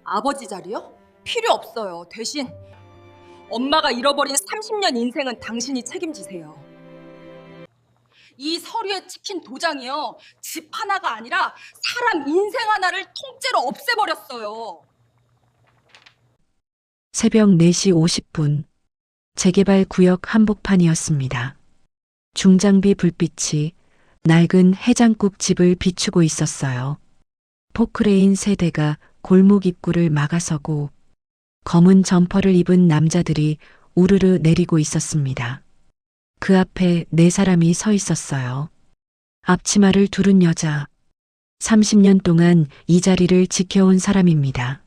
아버지 자리요? 필요 없어요. 대신 엄마가 잃어버린 30년 인생은 당신이 책임지세요. 이 서류에 찍힌 도장이요, 집 하나가 아니라 사람 인생 하나를 통째로 없애버렸어요. 새벽 4시 50분 재개발 구역 한복판이었습니다. 중장비 불빛이 낡은 해장국 집을 비추고 있었어요. 포크레인 세 대가 골목 입구를 막아서고 검은 점퍼를 입은 남자들이 우르르 내리고 있었습니다. 그 앞에 네 사람이 서 있었어요. 앞치마를 두른 여자. 30년 동안 이 자리를 지켜온 사람입니다.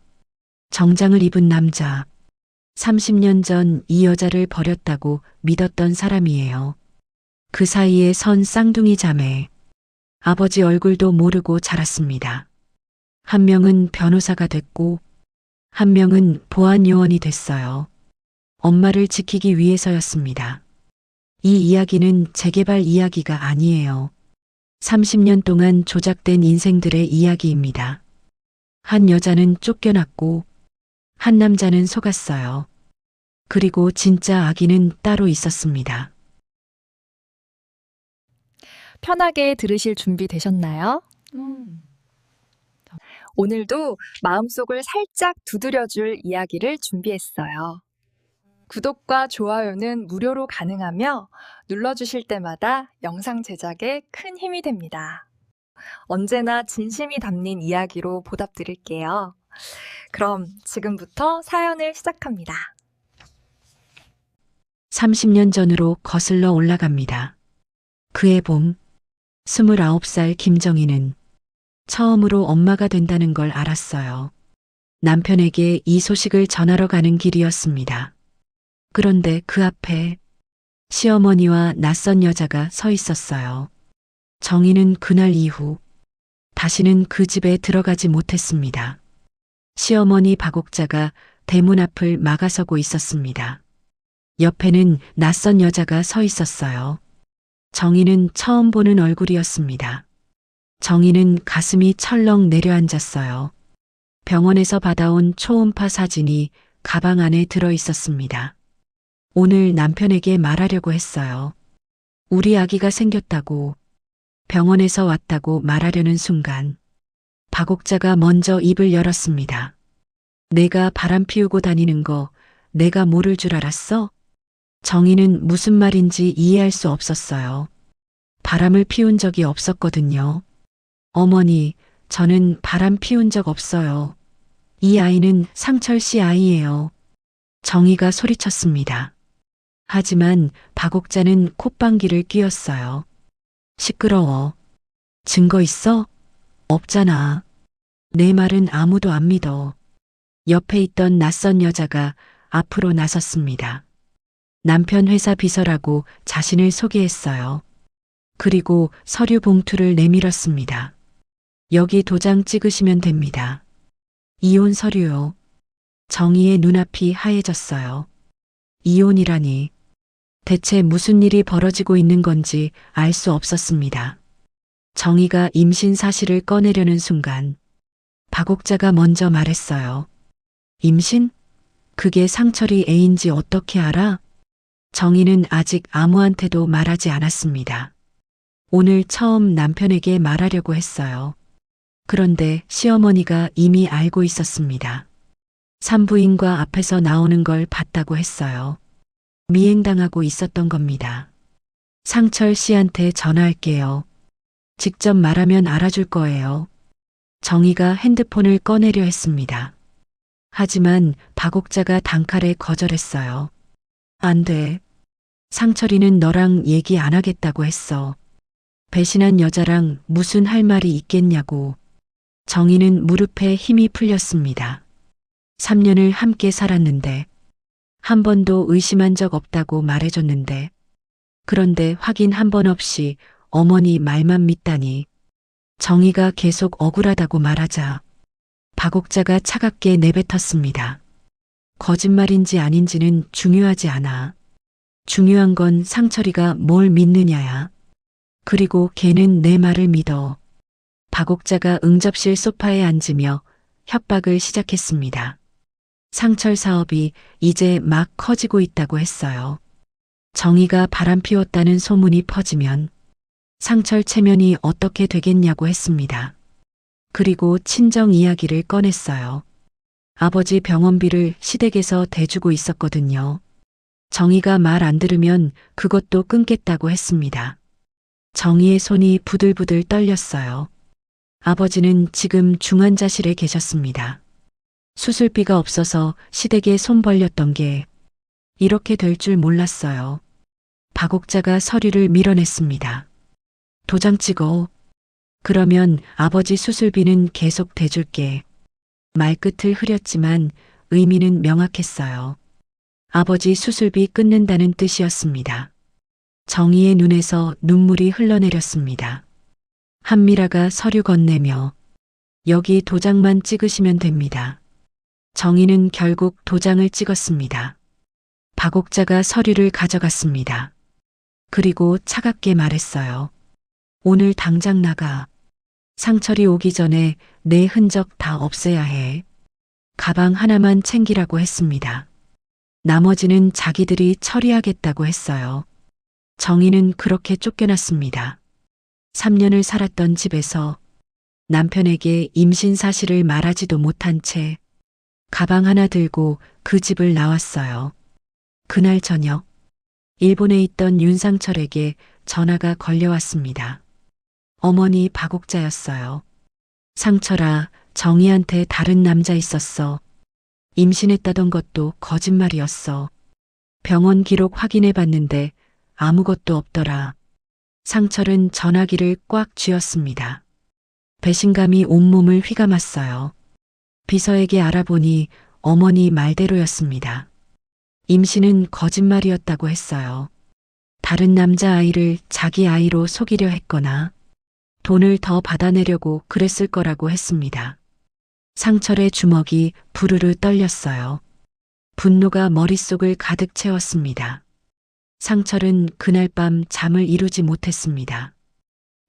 정장을 입은 남자. 30년 전 이 여자를 버렸다고 믿었던 사람이에요. 그 사이에 선 쌍둥이 자매. 아버지 얼굴도 모르고 자랐습니다. 한 명은 변호사가 됐고 한 명은 보안요원이 됐어요. 엄마를 지키기 위해서였습니다. 이 이야기는 재개발 이야기가 아니에요. 30년 동안 조작된 인생들의 이야기입니다. 한 여자는 쫓겨났고 한 남자는 속았어요. 그리고 진짜 아기는 따로 있었습니다. 편하게 들으실 준비 되셨나요? 오늘도 마음속을 살짝 두드려줄 이야기를 준비했어요. 구독과 좋아요는 무료로 가능하며 눌러주실 때마다 영상 제작에 큰 힘이 됩니다. 언제나 진심이 담긴 이야기로 보답드릴게요. 그럼 지금부터 사연을 시작합니다. 30년 전으로 거슬러 올라갑니다. 그해 봄, 29살 김정희는 처음으로 엄마가 된다는 걸 알았어요. 남편에게 이 소식을 전하러 가는 길이었습니다. 그런데 그 앞에 시어머니와 낯선 여자가 서 있었어요. 정희는 그날 이후 다시는 그 집에 들어가지 못했습니다. 시어머니 박옥자가 대문 앞을 막아서고 있었습니다. 옆에는 낯선 여자가 서 있었어요. 정희는 처음 보는 얼굴이었습니다. 정희는 가슴이 철렁 내려앉았어요. 병원에서 받아온 초음파 사진이 가방 안에 들어 있었습니다. 오늘 남편에게 말하려고 했어요. 우리 아기가 생겼다고, 병원에서 왔다고 말하려는 순간 박옥자가 먼저 입을 열었습니다. 내가 바람 피우고 다니는 거 내가 모를 줄 알았어? 정희는 무슨 말인지 이해할 수 없었어요. 바람을 피운 적이 없었거든요. 어머니, 저는 바람 피운 적 없어요. 이 아이는 상철 씨 아이예요. 정희가 소리쳤습니다. 하지만 박옥자는 콧방귀를 뀌었어요. 시끄러워. 증거 있어? 없잖아. 내 말은 아무도 안 믿어. 옆에 있던 낯선 여자가 앞으로 나섰습니다. 남편 회사 비서라고 자신을 소개했어요. 그리고 서류 봉투를 내밀었습니다. 여기 도장 찍으시면 됩니다. 이혼 서류요. 정희의 눈앞이 하얘졌어요. 이혼이라니. 대체 무슨 일이 벌어지고 있는 건지 알 수 없었습니다. 정희가 임신 사실을 꺼내려는 순간 박옥자가 먼저 말했어요. 임신? 그게 상철이 애인지 어떻게 알아? 정희는 아직 아무한테도 말하지 않았습니다. 오늘 처음 남편에게 말하려고 했어요. 그런데 시어머니가 이미 알고 있었습니다. 산부인과 앞에서 나오는 걸 봤다고 했어요. 미행당하고 있었던 겁니다. 상철 씨한테 전화할게요. 직접 말하면 알아줄 거예요. 정희가 핸드폰을 꺼내려 했습니다. 하지만 박옥자가 단칼에 거절했어요. 안 돼. 상철이는 너랑 얘기 안 하겠다고 했어. 배신한 여자랑 무슨 할 말이 있겠냐고. 정희는 무릎에 힘이 풀렸습니다. 3년을 함께 살았는데 한 번도 의심한 적 없다고 말해줬는데 그런데 확인 한 번 없이 어머니 말만 믿다니. 정희가 계속 억울하다고 말하자 박옥자가 차갑게 내뱉었습니다. 거짓말인지 아닌지는 중요하지 않아. 중요한 건 상철이가 뭘 믿느냐야. 그리고 걔는 내 말을 믿어. 박옥자가 응접실 소파에 앉으며 협박을 시작했습니다. 상철 사업이 이제 막 커지고 있다고 했어요. 정의가 바람 피웠다는 소문이 퍼지면 상철 체면이 어떻게 되겠냐고 했습니다. 그리고 친정 이야기를 꺼냈어요. 아버지 병원비를 시댁에서 대주고 있었거든요. 정의가 말 안 들으면 그것도 끊겠다고 했습니다. 정의의 손이 부들부들 떨렸어요. 아버지는 지금 중환자실에 계셨습니다. 수술비가 없어서 시댁에 손 벌렸던 게 이렇게 될 줄 몰랐어요. 박옥자가 서류를 밀어냈습니다. 도장 찍어. 그러면 아버지 수술비는 계속 대줄게. 말끝을 흐렸지만 의미는 명확했어요. 아버지 수술비 끊는다는 뜻이었습니다. 정의의 눈에서 눈물이 흘러내렸습니다. 한미라가 서류 건네며 여기 도장만 찍으시면 됩니다. 정의는 결국 도장을 찍었습니다. 박옥자가 서류를 가져갔습니다. 그리고 차갑게 말했어요. 오늘 당장 나가. 상철이 오기 전에 내 흔적 다 없애야 해. 가방 하나만 챙기라고 했습니다. 나머지는 자기들이 처리하겠다고 했어요. 정의는 그렇게 쫓겨났습니다. 3년을 살았던 집에서 남편에게 임신 사실을 말하지도 못한 채 가방 하나 들고 그 집을 나왔어요. 그날 저녁 일본에 있던 윤상철에게 전화가 걸려왔습니다. 어머니 박옥자였어요. 상철아, 정의한테 다른 남자 있었어. 임신했다던 것도 거짓말이었어. 병원 기록 확인해 봤는데 아무것도 없더라. 상철은 전화기를 꽉 쥐었습니다. 배신감이 온몸을 휘감았어요. 비서에게 알아보니 어머니 말대로였습니다. 임신은 거짓말이었다고 했어요. 다른 남자아이를 자기 아이로 속이려 했거나 돈을 더 받아내려고 그랬을 거라고 했습니다. 상철의 주먹이 부르르 떨렸어요. 분노가 머릿속을 가득 채웠습니다. 상철은 그날 밤 잠을 이루지 못했습니다.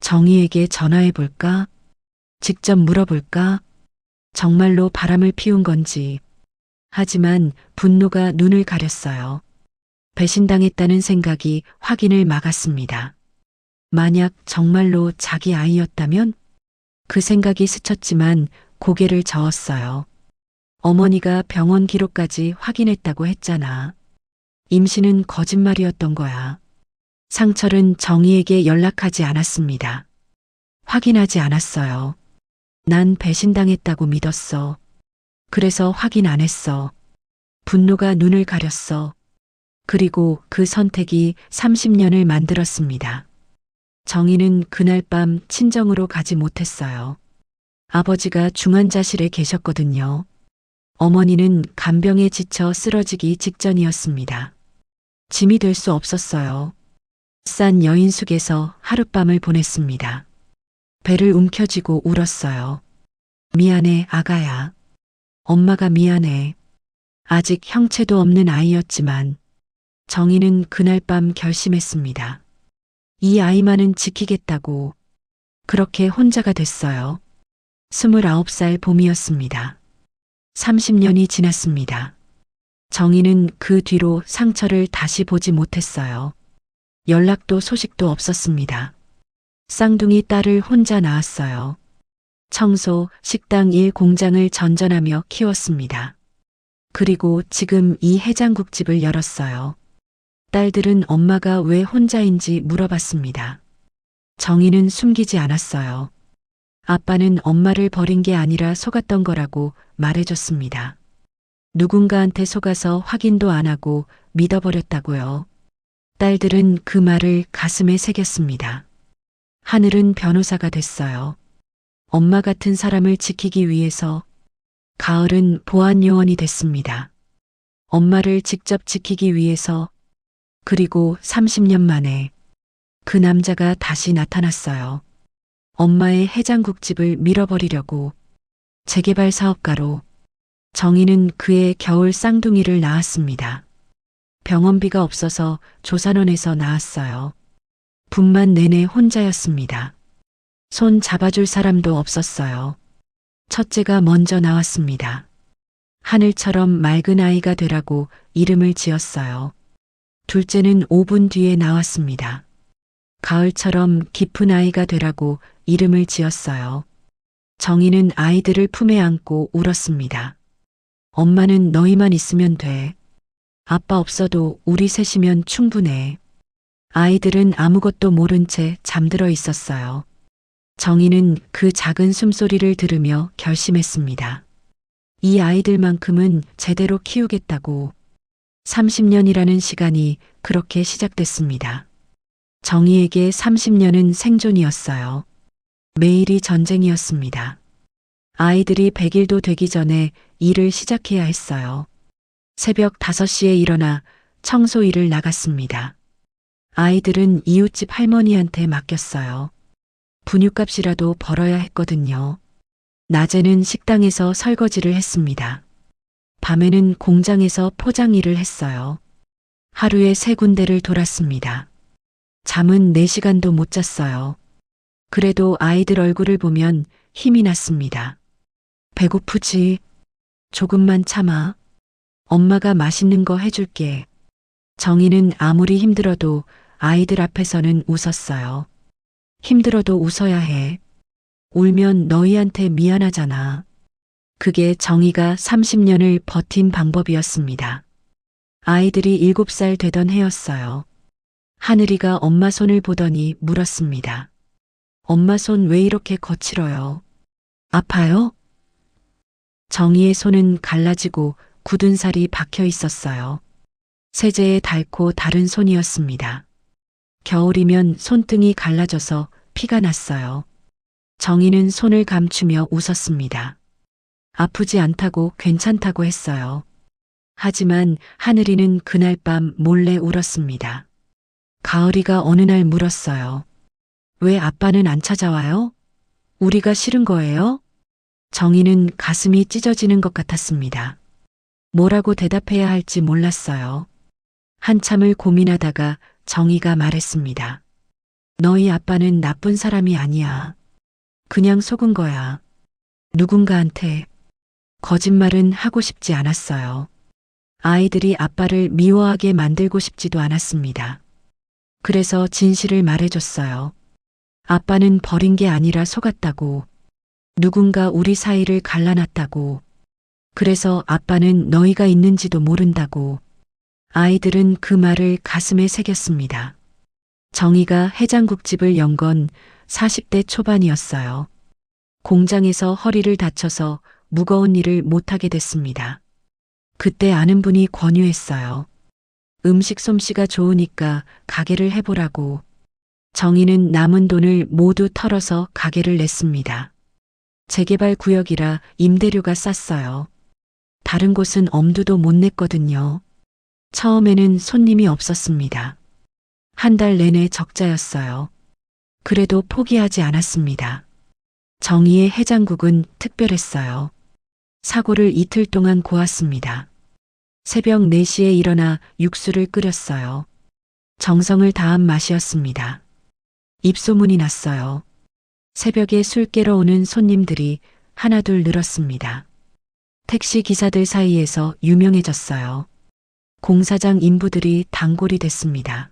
정의에게 전화해 볼까? 직접 물어볼까? 정말로 바람을 피운 건지. 하지만 분노가 눈을 가렸어요. 배신당했다는 생각이 확인을 막았습니다. 만약 정말로 자기 아이였다면? 그 생각이 스쳤지만 고개를 저었어요. 어머니가 병원 기록까지 확인했다고 했잖아. 임신은 거짓말이었던 거야. 상철은 정의에게 연락하지 않았습니다. 확인하지 않았어요. 난 배신당했다고 믿었어. 그래서 확인 안 했어. 분노가 눈을 가렸어. 그리고 그 선택이 30년을 만들었습니다. 정의는 그날 밤 친정으로 가지 못했어요. 아버지가 중환자실에 계셨거든요. 어머니는 간병에 지쳐 쓰러지기 직전이었습니다. 짐이 될 수 없었어요. 싼 여인숙에서 하룻밤을 보냈습니다. 배를 움켜쥐고 울었어요. 미안해, 아가야. 엄마가 미안해. 아직 형체도 없는 아이였지만 정의는 그날 밤 결심했습니다. 이 아이만은 지키겠다고. 그렇게 혼자가 됐어요. 29살 봄이었습니다. 30년이 지났습니다. 정의는 그 뒤로 상철을 다시 보지 못했어요. 연락도 소식도 없었습니다. 쌍둥이 딸을 혼자 낳았어요. 청소, 식당 일 공장을 전전하며 키웠습니다. 그리고 지금 이 해장국집을 열었어요. 딸들은 엄마가 왜 혼자인지 물어봤습니다. 정의는 숨기지 않았어요. 아빠는 엄마를 버린 게 아니라 속았던 거라고 말해줬습니다. 누군가한테 속아서 확인도 안 하고 믿어버렸다고요. 딸들은 그 말을 가슴에 새겼습니다. 하늘은 변호사가 됐어요. 엄마 같은 사람을 지키기 위해서. 가을은 보안요원이 됐습니다. 엄마를 직접 지키기 위해서. 그리고 30년 만에 그 남자가 다시 나타났어요. 엄마의 해장국집을 밀어버리려고. 재개발 사업가로. 정의는 그의 겨울 쌍둥이를 낳았습니다. 병원비가 없어서 조산원에서 낳았어요. 분만 내내 혼자였습니다. 손 잡아줄 사람도 없었어요. 첫째가 먼저 나왔습니다. 하늘처럼 맑은 아이가 되라고 이름을 지었어요. 둘째는 5분 뒤에 나왔습니다. 가을처럼 깊은 아이가 되라고 이름을 지었어요. 정희는 아이들을 품에 안고 울었습니다. 엄마는 너희만 있으면 돼. 아빠 없어도 우리 셋이면 충분해. 아이들은 아무것도 모른 채 잠들어 있었어요. 정희는 그 작은 숨소리를 들으며 결심했습니다. 이 아이들만큼은 제대로 키우겠다고. 30년이라는 시간이 그렇게 시작됐습니다. 정희에게 30년은 생존이었어요. 매일이 전쟁이었습니다. 아이들이 100일도 되기 전에 일을 시작해야 했어요. 새벽 5시에 일어나 청소 일을 나갔습니다. 아이들은 이웃집 할머니한테 맡겼어요. 분유값이라도 벌어야 했거든요. 낮에는 식당에서 설거지를 했습니다. 밤에는 공장에서 포장 일을 했어요. 하루에 3군데를 돌았습니다. 잠은 4시간도 못 잤어요. 그래도 아이들 얼굴을 보면 힘이 났습니다. 배고프지? 조금만 참아. 엄마가 맛있는 거 해줄게. 정희는 아무리 힘들어도 아이들 앞에서는 웃었어요. 힘들어도 웃어야 해. 울면 너희한테 미안하잖아. 그게 정희가 30년을 버틴 방법이었습니다. 아이들이 7살 되던 해였어요. 하늘이가 엄마 손을 보더니 물었습니다. 엄마 손 왜 이렇게 거칠어요? 아파요? 정희의 손은 갈라지고 굳은 살이 박혀 있었어요. 세제에 닳고 다른 손이었습니다. 겨울이면 손등이 갈라져서 피가 났어요. 정희는 손을 감추며 웃었습니다. 아프지 않다고 괜찮다고 했어요. 하지만 하늘이는 그날 밤 몰래 울었습니다. 가을이가 어느 날 물었어요. 왜 아빠는 안 찾아와요? 우리가 싫은 거예요? 정희는 가슴이 찢어지는 것 같았습니다. 뭐라고 대답해야 할지 몰랐어요. 한참을 고민하다가 정희가 말했습니다. 너희 아빠는 나쁜 사람이 아니야. 그냥 속은 거야. 누군가한테. 거짓말은 하고 싶지 않았어요. 아이들이 아빠를 미워하게 만들고 싶지도 않았습니다. 그래서 진실을 말해줬어요. 아빠는 버린 게 아니라 속았다고. 누군가 우리 사이를 갈라놨다고. 그래서 아빠는 너희가 있는지도 모른다고. 아이들은 그 말을 가슴에 새겼습니다. 정희가 해장국집을 연 건 40대 초반이었어요. 공장에서 허리를 다쳐서 무거운 일을 못하게 됐습니다. 그때 아는 분이 권유했어요. 음식 솜씨가 좋으니까 가게를 해보라고. 정희는 남은 돈을 모두 털어서 가게를 냈습니다. 재개발 구역이라 임대료가 쌌어요. 다른 곳은 엄두도 못 냈거든요. 처음에는 손님이 없었습니다. 한 달 내내 적자였어요. 그래도 포기하지 않았습니다. 정희의 해장국은 특별했어요. 사고를 이틀 동안 고았습니다. 새벽 4시에 일어나 육수를 끓였어요. 정성을 다한 맛이었습니다. 입소문이 났어요. 새벽에 술 깨러 오는 손님들이 하나둘 늘었습니다. 택시 기사들 사이에서 유명해졌어요. 공사장 인부들이 단골이 됐습니다.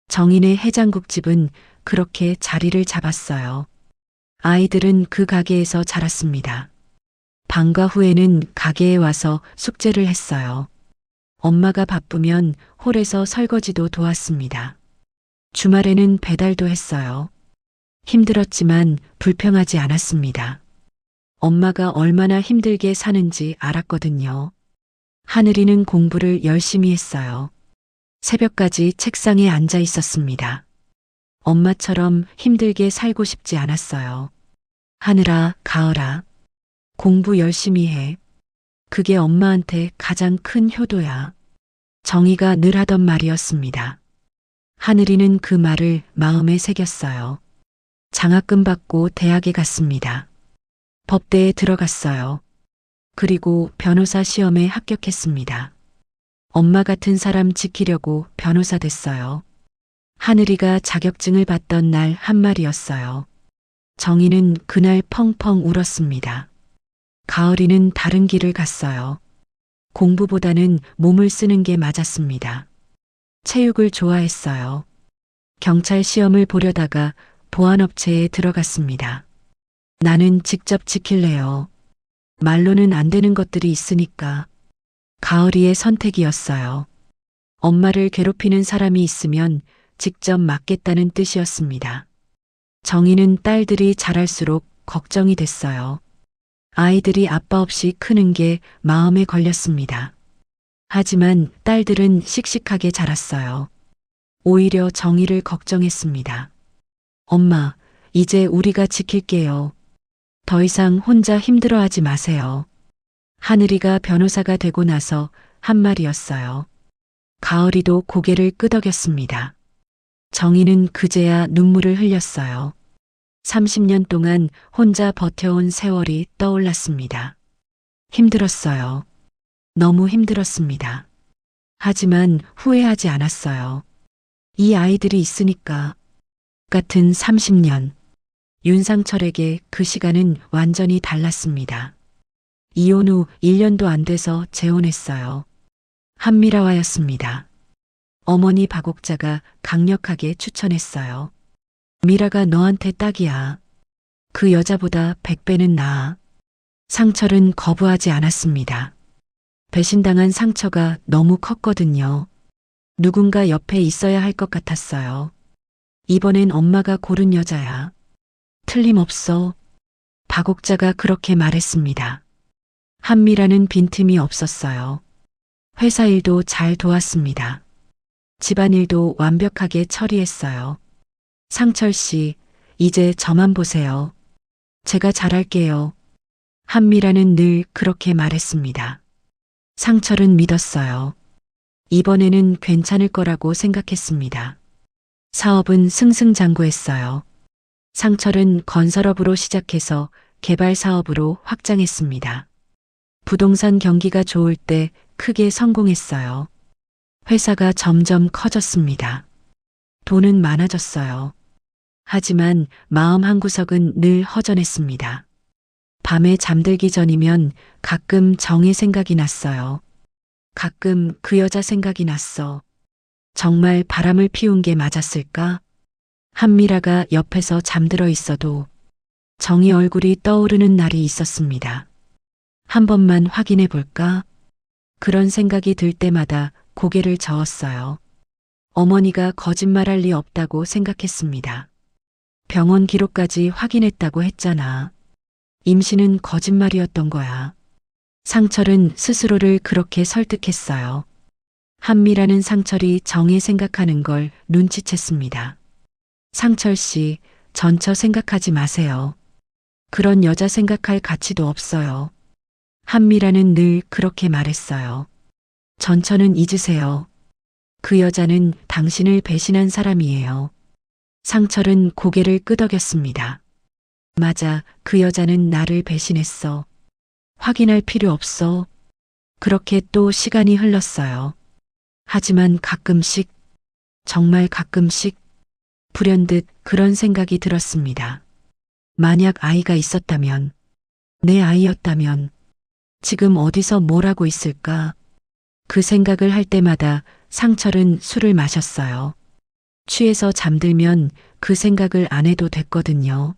정인의 해장국집은 그렇게 자리를 잡았어요. 아이들은 그 가게에서 자랐습니다. 방과 후에는 가게에 와서 숙제를 했어요. 엄마가 바쁘면 홀에서 설거지도 도왔습니다. 주말에는 배달도 했어요. 힘들었지만 불평하지 않았습니다. 엄마가 얼마나 힘들게 사는지 알았거든요. 하늘이는 공부를 열심히 했어요. 새벽까지 책상에 앉아 있었습니다. 엄마처럼 힘들게 살고 싶지 않았어요. 하늘아, 가을아, 공부 열심히 해. 그게 엄마한테 가장 큰 효도야. 정희가 늘 하던 말이었습니다. 하늘이는 그 말을 마음에 새겼어요. 장학금 받고 대학에 갔습니다. 법대에 들어갔어요. 그리고 변호사 시험에 합격했습니다. 엄마 같은 사람 지키려고 변호사 됐어요. 하늘이가 자격증을 받던 날 한 말이었어요. 정희는 그날 펑펑 울었습니다. 가을이는 다른 길을 갔어요. 공부보다는 몸을 쓰는 게 맞았습니다. 체육을 좋아했어요. 경찰 시험을 보려다가 보안업체에 들어갔습니다. 나는 직접 지킬래요. 말로는 안 되는 것들이 있으니까. 가을이의 선택이었어요. 엄마를 괴롭히는 사람이 있으면 직접 맞겠다는 뜻이었습니다. 정희는 딸들이 자랄수록 걱정이 됐어요. 아이들이 아빠 없이 크는 게 마음에 걸렸습니다. 하지만 딸들은 씩씩하게 자랐어요. 오히려 정희를 걱정했습니다. 엄마, 이제 우리가 지킬게요. 더 이상 혼자 힘들어하지 마세요. 하늘이가 변호사가 되고 나서 한 말이었어요. 가을이도 고개를 끄덕였습니다. 정희는 그제야 눈물을 흘렸어요. 30년 동안 혼자 버텨온 세월이 떠올랐습니다. 힘들었어요. 너무 힘들었습니다. 하지만 후회하지 않았어요. 이 아이들이 있으니까. 같은 30년. 윤상철에게 그 시간은 완전히 달랐습니다. 이혼 후 1년도 안 돼서 재혼했어요. 한미라와였습니다. 어머니 박옥자가 강력하게 추천했어요. 미라가 너한테 딱이야. 그 여자보다 100배는 나아. 상철은 거부하지 않았습니다. 배신당한 상처가 너무 컸거든요. 누군가 옆에 있어야 할 것 같았어요. 이번엔 엄마가 고른 여자야. 틀림없어. 박옥자가 그렇게 말했습니다. 한미라는 빈틈이 없었어요. 회사 일도 잘 도왔습니다. 집안일도 완벽하게 처리했어요. 상철 씨, 이제 저만 보세요. 제가 잘할게요. 한미라는 늘 그렇게 말했습니다. 상철은 믿었어요. 이번에는 괜찮을 거라고 생각했습니다. 사업은 승승장구했어요. 상철은 건설업으로 시작해서 개발 사업으로 확장했습니다. 부동산 경기가 좋을 때 크게 성공했어요. 회사가 점점 커졌습니다. 돈은 많아졌어요. 하지만 마음 한구석은 늘 허전했습니다. 밤에 잠들기 전이면 가끔 정의 생각이 났어요. 가끔 그 여자 생각이 났어. 정말 바람을 피운 게 맞았을까? 한미라가 옆에서 잠들어 있어도 정의 얼굴이 떠오르는 날이 있었습니다. 한 번만 확인해 볼까? 그런 생각이 들 때마다 고개를 저었어요. 어머니가 거짓말할 리 없다고 생각했습니다. 병원 기록까지 확인했다고 했잖아. 임신은 거짓말이었던 거야. 상철은 스스로를 그렇게 설득했어요. 한미라는 상철이 정의 생각하는 걸 눈치챘습니다. 상철 씨, 전처 생각하지 마세요. 그런 여자 생각할 가치도 없어요. 한미라는 늘 그렇게 말했어요. 전처는 잊으세요. 그 여자는 당신을 배신한 사람이에요. 상철은 고개를 끄덕였습니다. 맞아, 그 여자는 나를 배신했어. 확인할 필요 없어. 그렇게 또 시간이 흘렀어요. 하지만 가끔씩, 정말 가끔씩 불현듯 그런 생각이 들었습니다. 만약 아이가 있었다면, 내 아이였다면, 지금 어디서 뭘 하고 있을까? 그 생각을 할 때마다 상철은 술을 마셨어요. 취해서 잠들면 그 생각을 안 해도 됐거든요.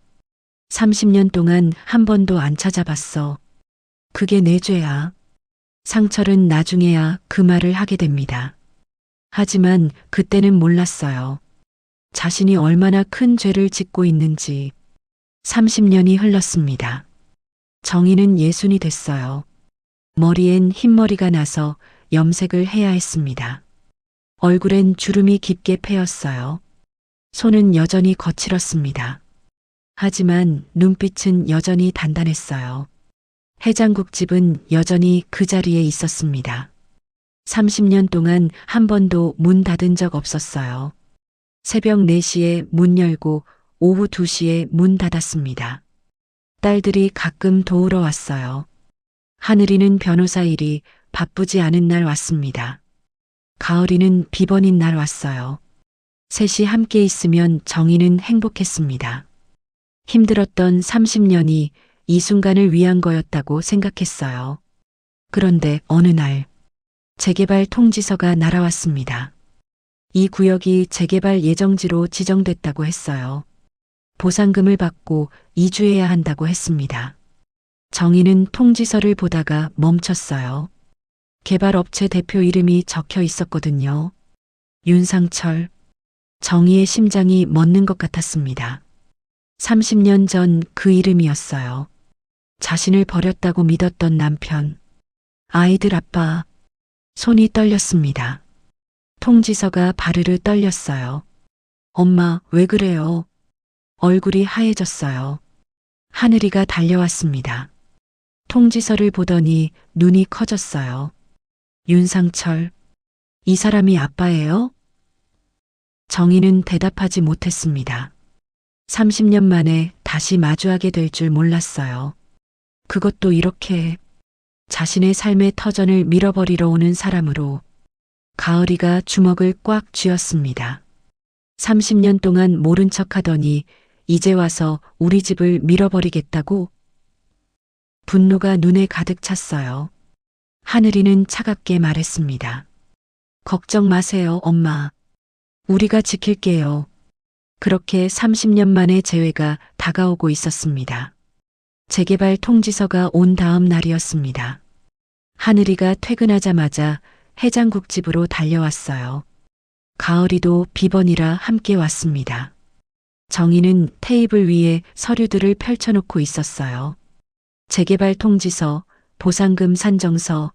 30년 동안 한 번도 안 찾아봤어. 그게 내 죄야. 상철은 나중에야 그 말을 하게 됩니다. 하지만 그때는 몰랐어요. 자신이 얼마나 큰 죄를 짓고 있는지. 30년이 흘렀습니다. 정희는 예순이 됐어요. 머리엔 흰머리가 나서 염색을 해야 했습니다. 얼굴엔 주름이 깊게 패였어요. 손은 여전히 거칠었습니다. 하지만 눈빛은 여전히 단단했어요. 해장국집은 여전히 그 자리에 있었습니다. 30년 동안 한 번도 문 닫은 적 없었어요. 새벽 4시에 문 열고 오후 2시에 문 닫았습니다. 딸들이 가끔 도우러 왔어요. 하늘이는 변호사 일이 바쁘지 않은 날 왔습니다. 가을이는 비번인 날 왔어요. 셋이 함께 있으면 정희는 행복했습니다. 힘들었던 30년이 이 순간을 위한 거였다고 생각했어요. 그런데 어느 날 재개발 통지서가 날아왔습니다. 이 구역이 재개발 예정지로 지정됐다고 했어요. 보상금을 받고 이주해야 한다고 했습니다. 정희는 통지서를 보다가 멈췄어요. 개발업체 대표 이름이 적혀 있었거든요. 윤상철. 정희의 심장이 멎는 것 같았습니다. 30년 전 그 이름이었어요. 자신을 버렸다고 믿었던 남편. 아이들 아빠. 손이 떨렸습니다. 통지서가 바르르 떨렸어요. 엄마, 왜 그래요? 얼굴이 하얘졌어요. 하늘이가 달려왔습니다. 통지서를 보더니 눈이 커졌어요. 윤상철, 이 사람이 아빠예요? 정희는 대답하지 못했습니다. 30년 만에 다시 마주하게 될 줄 몰랐어요. 그것도 이렇게 자신의 삶의 터전을 밀어버리러 오는 사람으로. 가을이가 주먹을 꽉 쥐었습니다. 30년 동안 모른 척 하더니 이제 와서 우리 집을 밀어버리겠다고? 분노가 눈에 가득 찼어요. 하늘이는 차갑게 말했습니다. 걱정 마세요, 엄마. 우리가 지킬게요. 그렇게 30년 만에 재회가 다가오고 있었습니다. 재개발 통지서가 온 다음 날이었습니다. 하늘이가 퇴근하자마자 해장국집으로 달려왔어요. 가을이도 비번이라 함께 왔습니다. 정희는 테이블 위에 서류들을 펼쳐놓고 있었어요. 재개발 통지서, 보상금 산정서,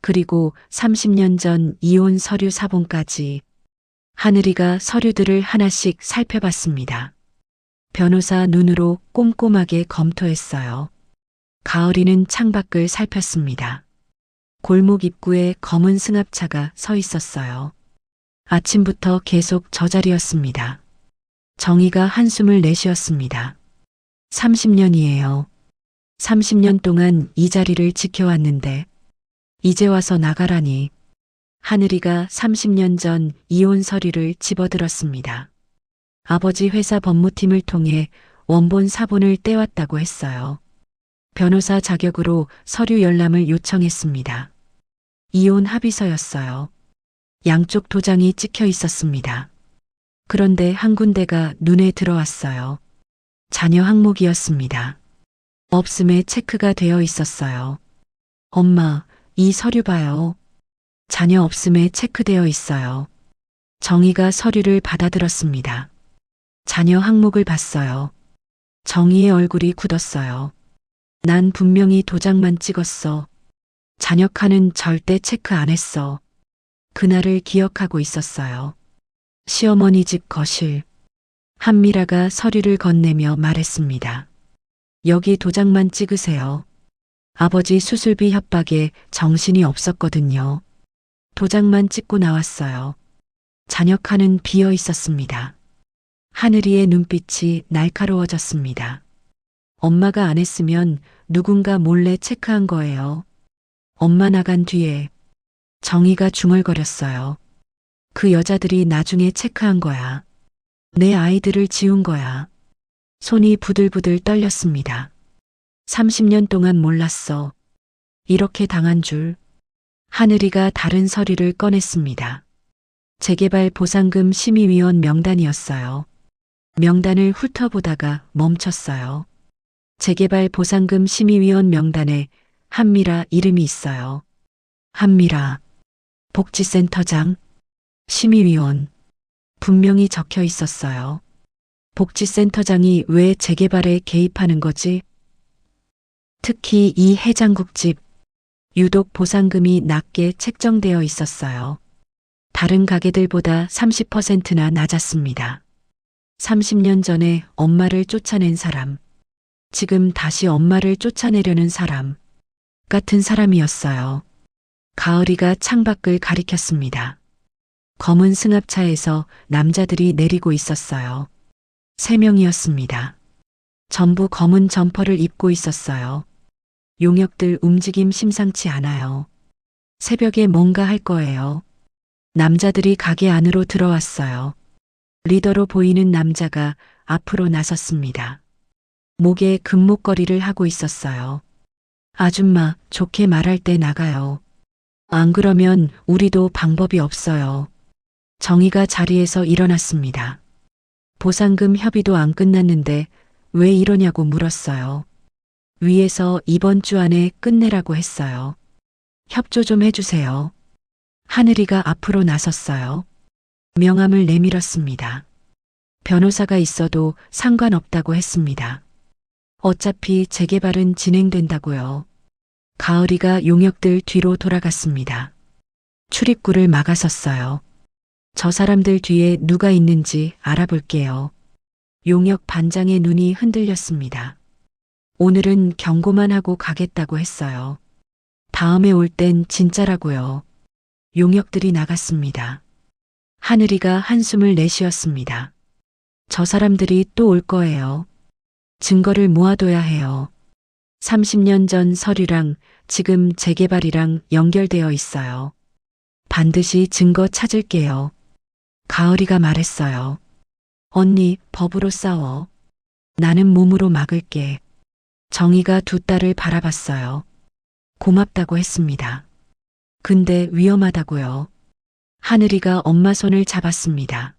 그리고 30년 전 이혼 서류 사본까지. 하늘이가 서류들을 하나씩 살펴봤습니다. 변호사 눈으로 꼼꼼하게 검토했어요. 가을이는 창밖을 살폈습니다. 골목 입구에 검은 승합차가 서 있었어요. 아침부터 계속 저 자리였습니다. 정희가 한숨을 내쉬었습니다. 30년이에요. 30년 동안 이 자리를 지켜왔는데 이제 와서 나가라니. 하늘이가 30년 전 이혼 서류를 집어들었습니다. 아버지 회사 법무팀을 통해 원본 사본을 떼왔다고 했어요. 변호사 자격으로 서류 열람을 요청했습니다. 이혼 합의서였어요. 양쪽 도장이 찍혀 있었습니다. 그런데 한 군데가 눈에 들어왔어요. 자녀 항목이었습니다. 없음에 체크가 되어 있었어요. 엄마, 이 서류 봐요. 자녀 없음에 체크되어 있어요. 정희가 서류를 받아들었습니다. 자녀 항목을 봤어요. 정희의 얼굴이 굳었어요. 난 분명히 도장만 찍었어. 자녀 칸은 절대 체크 안 했어. 그날을 기억하고 있었어요. 시어머니 집 거실. 한미라가 서류를 건네며 말했습니다. 여기 도장만 찍으세요. 아버지 수술비 협박에 정신이 없었거든요. 도장만 찍고 나왔어요. 자녀 칸은 비어 있었습니다. 하늘이의 눈빛이 날카로워졌습니다. 엄마가 안 했으면 누군가 몰래 체크한 거예요. 엄마 나간 뒤에 정희가 중얼거렸어요. 그 여자들이 나중에 체크한 거야. 내 아이들을 지운 거야. 손이 부들부들 떨렸습니다. 30년 동안 몰랐어. 이렇게 당한 줄. 하늘이가 다른 서류를 꺼냈습니다. 재개발 보상금 심의위원 명단이었어요. 명단을 훑어보다가 멈췄어요. 재개발 보상금 심의위원 명단에 한미라 이름이 있어요. 한미라, 복지센터장, 심의위원. 분명히 적혀 있었어요. 복지센터장이 왜 재개발에 개입하는 거지? 특히 이 해장국집, 유독 보상금이 낮게 책정되어 있었어요. 다른 가게들보다 30%나 낮았습니다. 30년 전에 엄마를 쫓아낸 사람, 지금 다시 엄마를 쫓아내려는 사람, 같은 사람이었어요. 가을이가 창밖을 가리켰습니다. 검은 승합차에서 남자들이 내리고 있었어요. 3명이었습니다. 전부 검은 점퍼를 입고 있었어요. 용역들 움직임 심상치 않아요. 새벽에 뭔가 할 거예요. 남자들이 가게 안으로 들어왔어요. 리더로 보이는 남자가 앞으로 나섰습니다. 목에 금목걸이를 하고 있었어요. 아줌마, 좋게 말할 때 나가요. 안 그러면 우리도 방법이 없어요. 정희가 자리에서 일어났습니다. 보상금 협의도 안 끝났는데 왜 이러냐고 물었어요. 위에서 이번 주 안에 끝내라고 했어요. 협조 좀 해주세요. 하늘이가 앞으로 나섰어요. 명함을 내밀었습니다. 변호사가 있어도 상관없다고 했습니다. 어차피 재개발은 진행된다고요. 가을이가 용역들 뒤로 돌아갔습니다. 출입구를 막아섰어요. 저 사람들 뒤에 누가 있는지 알아볼게요. 용역 반장의 눈이 흔들렸습니다. 오늘은 경고만 하고 가겠다고 했어요. 다음에 올 땐 진짜라고요. 용역들이 나갔습니다. 하늘이가 한숨을 내쉬었습니다. 저 사람들이 또 올 거예요. 증거를 모아둬야 해요. 30년 전 서류랑 지금 재개발이랑 연결되어 있어요. 반드시 증거 찾을게요. 가을이가 말했어요. 언니, 법으로 싸워. 나는 몸으로 막을게. 정희가 두 딸을 바라봤어요. 고맙다고 했습니다. 근데 위험하다고요. 하늘이가 엄마 손을 잡았습니다.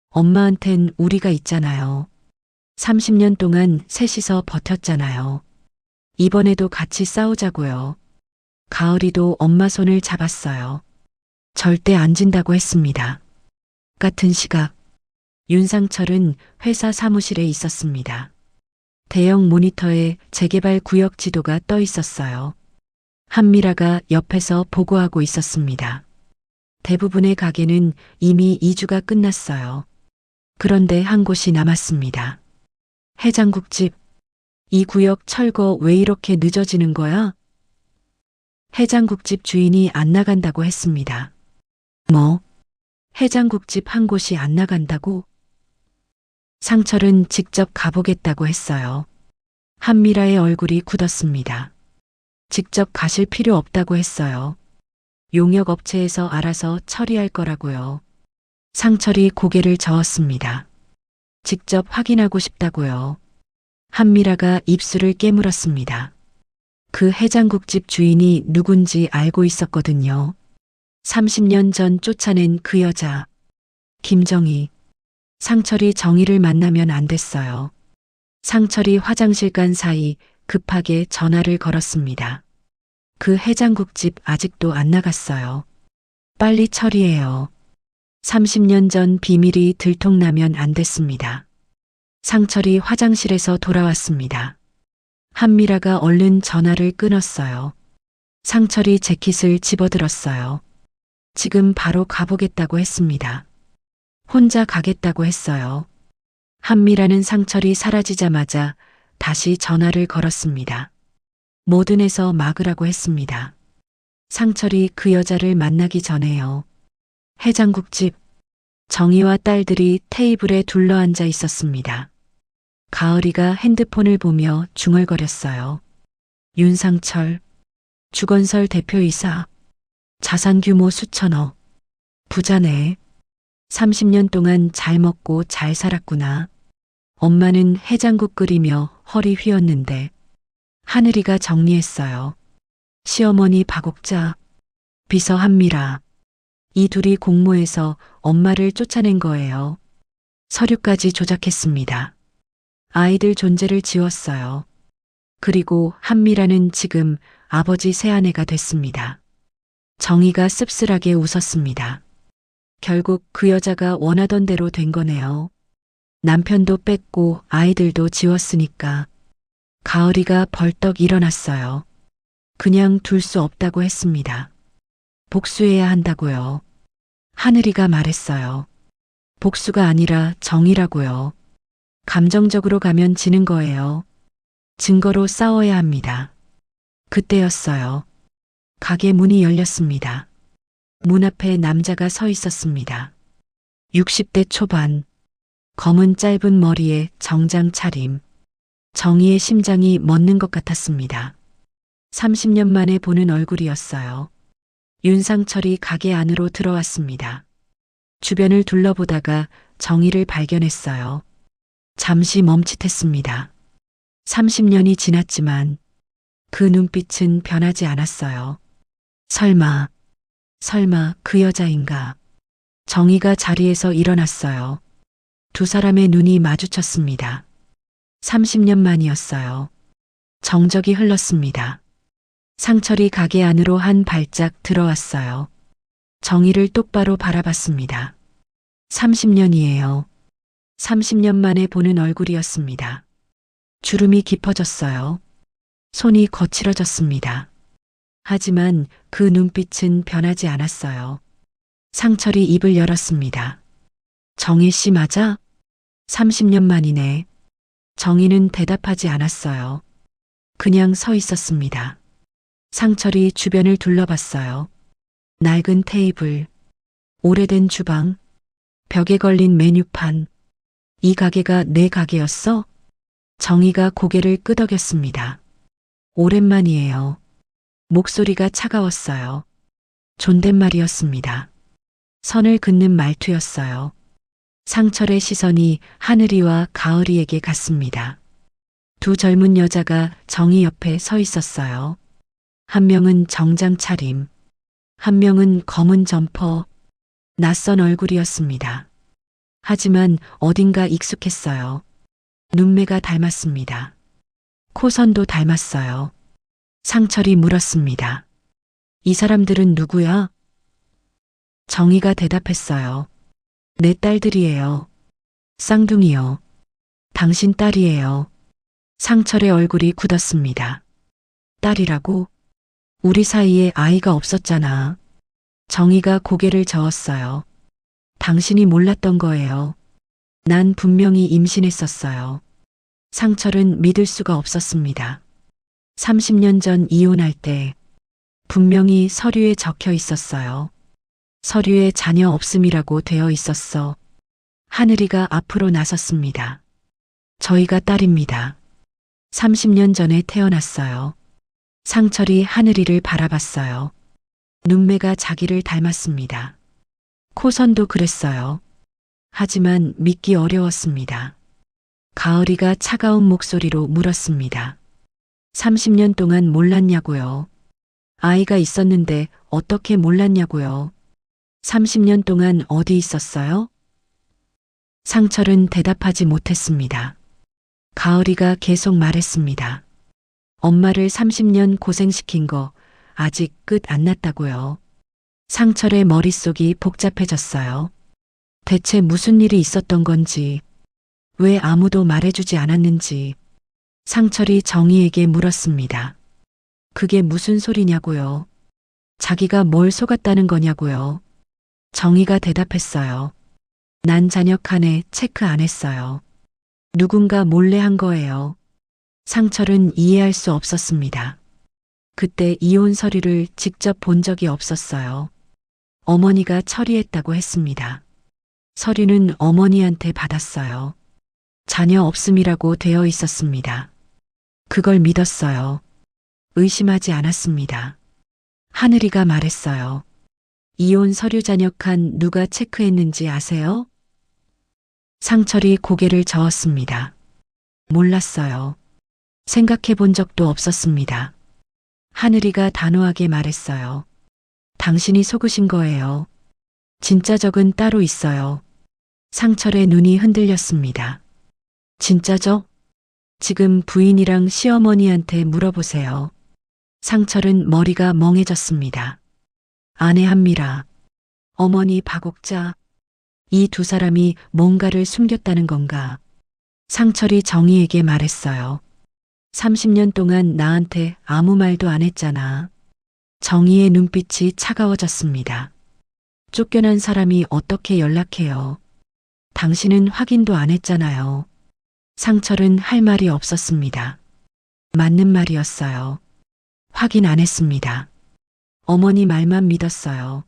엄마한텐 우리가 있잖아요. 30년 동안 셋이서 버텼잖아요. 이번에도 같이 싸우자고요. 가을이도 엄마 손을 잡았어요. 절대 안 진다고 했습니다. 같은 시각, 윤상철은 회사 사무실에 있었습니다. 대형 모니터에 재개발 구역 지도가 떠 있었어요. 한미라가 옆에서 보고하고 있었습니다. 대부분의 가게는 이미 이주가 끝났어요. 그런데 한 곳이 남았습니다. 해장국집. 이 구역 철거 왜 이렇게 늦어지는 거야? 해장국집 주인이 안 나간다고 했습니다. 뭐? 해장국집 한 곳이 안 나간다고? 상철은 직접 가보겠다고 했어요. 한미라의 얼굴이 굳었습니다. 직접 가실 필요 없다고 했어요. 용역업체에서 알아서 처리할 거라고요. 상철이 고개를 저었습니다. 직접 확인하고 싶다고요. 한미라가 입술을 깨물었습니다. 그 해장국집 주인이 누군지 알고 있었거든요. 30년 전 쫓아낸 그 여자. 김정희. 상철이 정희를 만나면 안 됐어요. 상철이 화장실 간 사이 급하게 전화를 걸었습니다. 그 해장국집 아직도 안 나갔어요. 빨리 처리해요. 30년 전 비밀이 들통나면 안 됐습니다. 상철이 화장실에서 돌아왔습니다. 한미라가 얼른 전화를 끊었어요. 상철이 재킷을 집어들었어요. 지금 바로 가보겠다고 했습니다. 혼자 가겠다고 했어요. 한미라는 상철이 사라지자마자 다시 전화를 걸었습니다. 모든에서 막으라고 했습니다. 상철이 그 여자를 만나기 전에요. 해장국집. 정희와 딸들이 테이블에 둘러앉아 있었습니다. 가을이가 핸드폰을 보며 중얼거렸어요. 윤상철. 주건설 대표이사. 자산 규모 수천억. 부자네. 30년 동안 잘 먹고 잘 살았구나. 엄마는 해장국 끓이며 허리 휘었는데 하늘이가 정리했어요. 시어머니 박옥자, 비서 한미라. 이 둘이 공모해서 엄마를 쫓아낸 거예요. 서류까지 조작했습니다. 아이들 존재를 지웠어요. 그리고 한미라는 지금 아버지 새아내가 됐습니다. 정희가 씁쓸하게 웃었습니다. 결국 그 여자가 원하던 대로 된 거네요. 남편도 뺐고 아이들도 지웠으니까. 가을이가 벌떡 일어났어요. 그냥 둘 수 없다고 했습니다. 복수해야 한다고요. 하늘이가 말했어요. 복수가 아니라 정의라고요. 감정적으로 가면 지는 거예요. 증거로 싸워야 합니다. 그때였어요. 가게 문이 열렸습니다. 문 앞에 남자가 서 있었습니다. 60대 초반, 검은 짧은 머리에 정장 차림. 정희의 심장이 멎는 것 같았습니다. 30년 만에 보는 얼굴이었어요. 윤상철이 가게 안으로 들어왔습니다. 주변을 둘러보다가 정희를 발견했어요. 잠시 멈칫했습니다. 30년이 지났지만 그 눈빛은 변하지 않았어요. 설마 그 여자인가? 정희가 자리에서 일어났어요. 두 사람의 눈이 마주쳤습니다. 30년 만이었어요. 정적이 흘렀습니다. 상철이 가게 안으로 한 발짝 들어왔어요. 정희를 똑바로 바라봤습니다. 30년이에요. 30년 만에 보는 얼굴이었습니다. 주름이 깊어졌어요. 손이 거칠어졌습니다. 하지만 그 눈빛은 변하지 않았어요. 상철이 입을 열었습니다. 정희 씨 맞아? 30년 만이네. 정희는 대답하지 않았어요. 그냥 서 있었습니다. 상철이 주변을 둘러봤어요. 낡은 테이블, 오래된 주방, 벽에 걸린 메뉴판. 이 가게가 내 가게였어? 정희가 고개를 끄덕였습니다. 오랜만이에요. 목소리가 차가웠어요. 존댓말이었습니다. 선을 긋는 말투였어요. 상철의 시선이 하늘이와 가을이에게 갔습니다. 두 젊은 여자가 정희 옆에 서 있었어요. 한 명은 정장 차림, 한 명은 검은 점퍼, 낯선 얼굴이었습니다. 하지만 어딘가 익숙했어요. 눈매가 닮았습니다. 코선도 닮았어요. 상철이 물었습니다. 이 사람들은 누구야? 정희가 대답했어요. 내 딸들이에요. 쌍둥이요. 당신 딸이에요. 상철의 얼굴이 굳었습니다. 딸이라고? 우리 사이에 아이가 없었잖아. 정희가 고개를 저었어요. 당신이 몰랐던 거예요. 난 분명히 임신했었어요. 상철은 믿을 수가 없었습니다. 30년 전 이혼할 때 분명히 서류에 적혀 있었어요. 서류에 자녀 없음이라고 되어 있었어. 하늘이가 앞으로 나섰습니다. 저희가 딸입니다. 30년 전에 태어났어요. 상철이 하늘이를 바라봤어요. 눈매가 자기를 닮았습니다. 코선도 그랬어요. 하지만 믿기 어려웠습니다. 가을이가 차가운 목소리로 물었습니다. 30년 동안 몰랐냐고요. 아이가 있었는데 어떻게 몰랐냐고요. 30년 동안 어디 있었어요? 상철은 대답하지 못했습니다. 가을이가 계속 말했습니다. 엄마를 30년 고생시킨 거 아직 끝 안 났다고요. 상철의 머릿속이 복잡해졌어요. 대체 무슨 일이 있었던 건지, 왜 아무도 말해주지 않았는지 상철이 정희에게 물었습니다. 그게 무슨 소리냐고요. 자기가 뭘 속았다는 거냐고요. 정희가 대답했어요. 난 자녀 칸에 체크 안 했어요. 누군가 몰래 한 거예요. 상철은 이해할 수 없었습니다. 그때 이혼 서류를 직접 본 적이 없었어요. 어머니가 처리했다고 했습니다. 서류는 어머니한테 받았어요. 자녀 없음이라고 되어 있었습니다. 그걸 믿었어요. 의심하지 않았습니다. 하늘이가 말했어요. 이혼 서류 자녀 칸 누가 체크했는지 아세요? 상철이 고개를 저었습니다. 몰랐어요. 생각해 본 적도 없었습니다. 하늘이가 단호하게 말했어요. 당신이 속으신 거예요. 진짜 적은 따로 있어요. 상철의 눈이 흔들렸습니다. 진짜죠? 지금 부인이랑 시어머니한테 물어보세요. 상철은 머리가 멍해졌습니다. 아내 한미라, 어머니 박옥자, 이 두 사람이 뭔가를 숨겼다는 건가? 상철이 정희에게 말했어요. 30년 동안 나한테 아무 말도 안 했잖아. 정희의 눈빛이 차가워졌습니다. 쫓겨난 사람이 어떻게 연락해요? 당신은 확인도 안 했잖아요. 상철은 할 말이 없었습니다. 맞는 말이었어요. 확인 안 했습니다. 어머니 말만 믿었어요.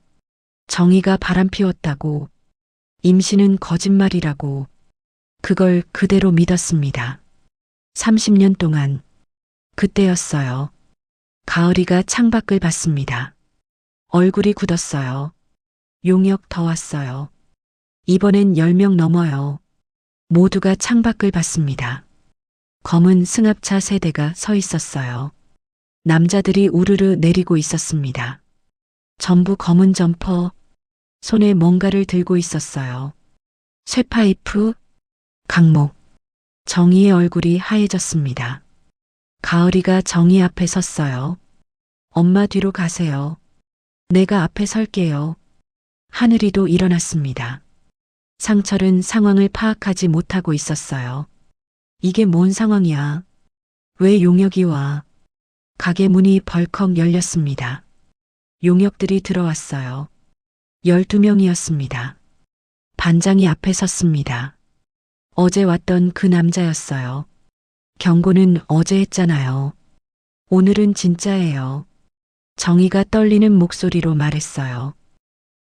정희가 바람 피웠다고, 임신은 거짓말이라고, 그걸 그대로 믿었습니다. 30년 동안. 그때였어요. 가을이가 창밖을 봤습니다. 얼굴이 굳었어요. 용역 더 왔어요. 이번엔 10명 넘어요. 모두가 창밖을 봤습니다. 검은 승합차 세 대가 서 있었어요. 남자들이 우르르 내리고 있었습니다. 전부 검은 점퍼, 손에 뭔가를 들고 있었어요. 쇠파이프, 강목. 정희의 얼굴이 하얘졌습니다. 가을이가 정희 앞에 섰어요. 엄마 뒤로 가세요. 내가 앞에 설게요. 하늘이도 일어났습니다. 상철은 상황을 파악하지 못하고 있었어요. 이게 뭔 상황이야? 왜 용역이 와? 가게 문이 벌컥 열렸습니다. 용역들이 들어왔어요. 12명이었습니다. 반장이 앞에 섰습니다. 어제 왔던 그 남자였어요. 경고는 어제 했잖아요. 오늘은 진짜예요. 정희가 떨리는 목소리로 말했어요.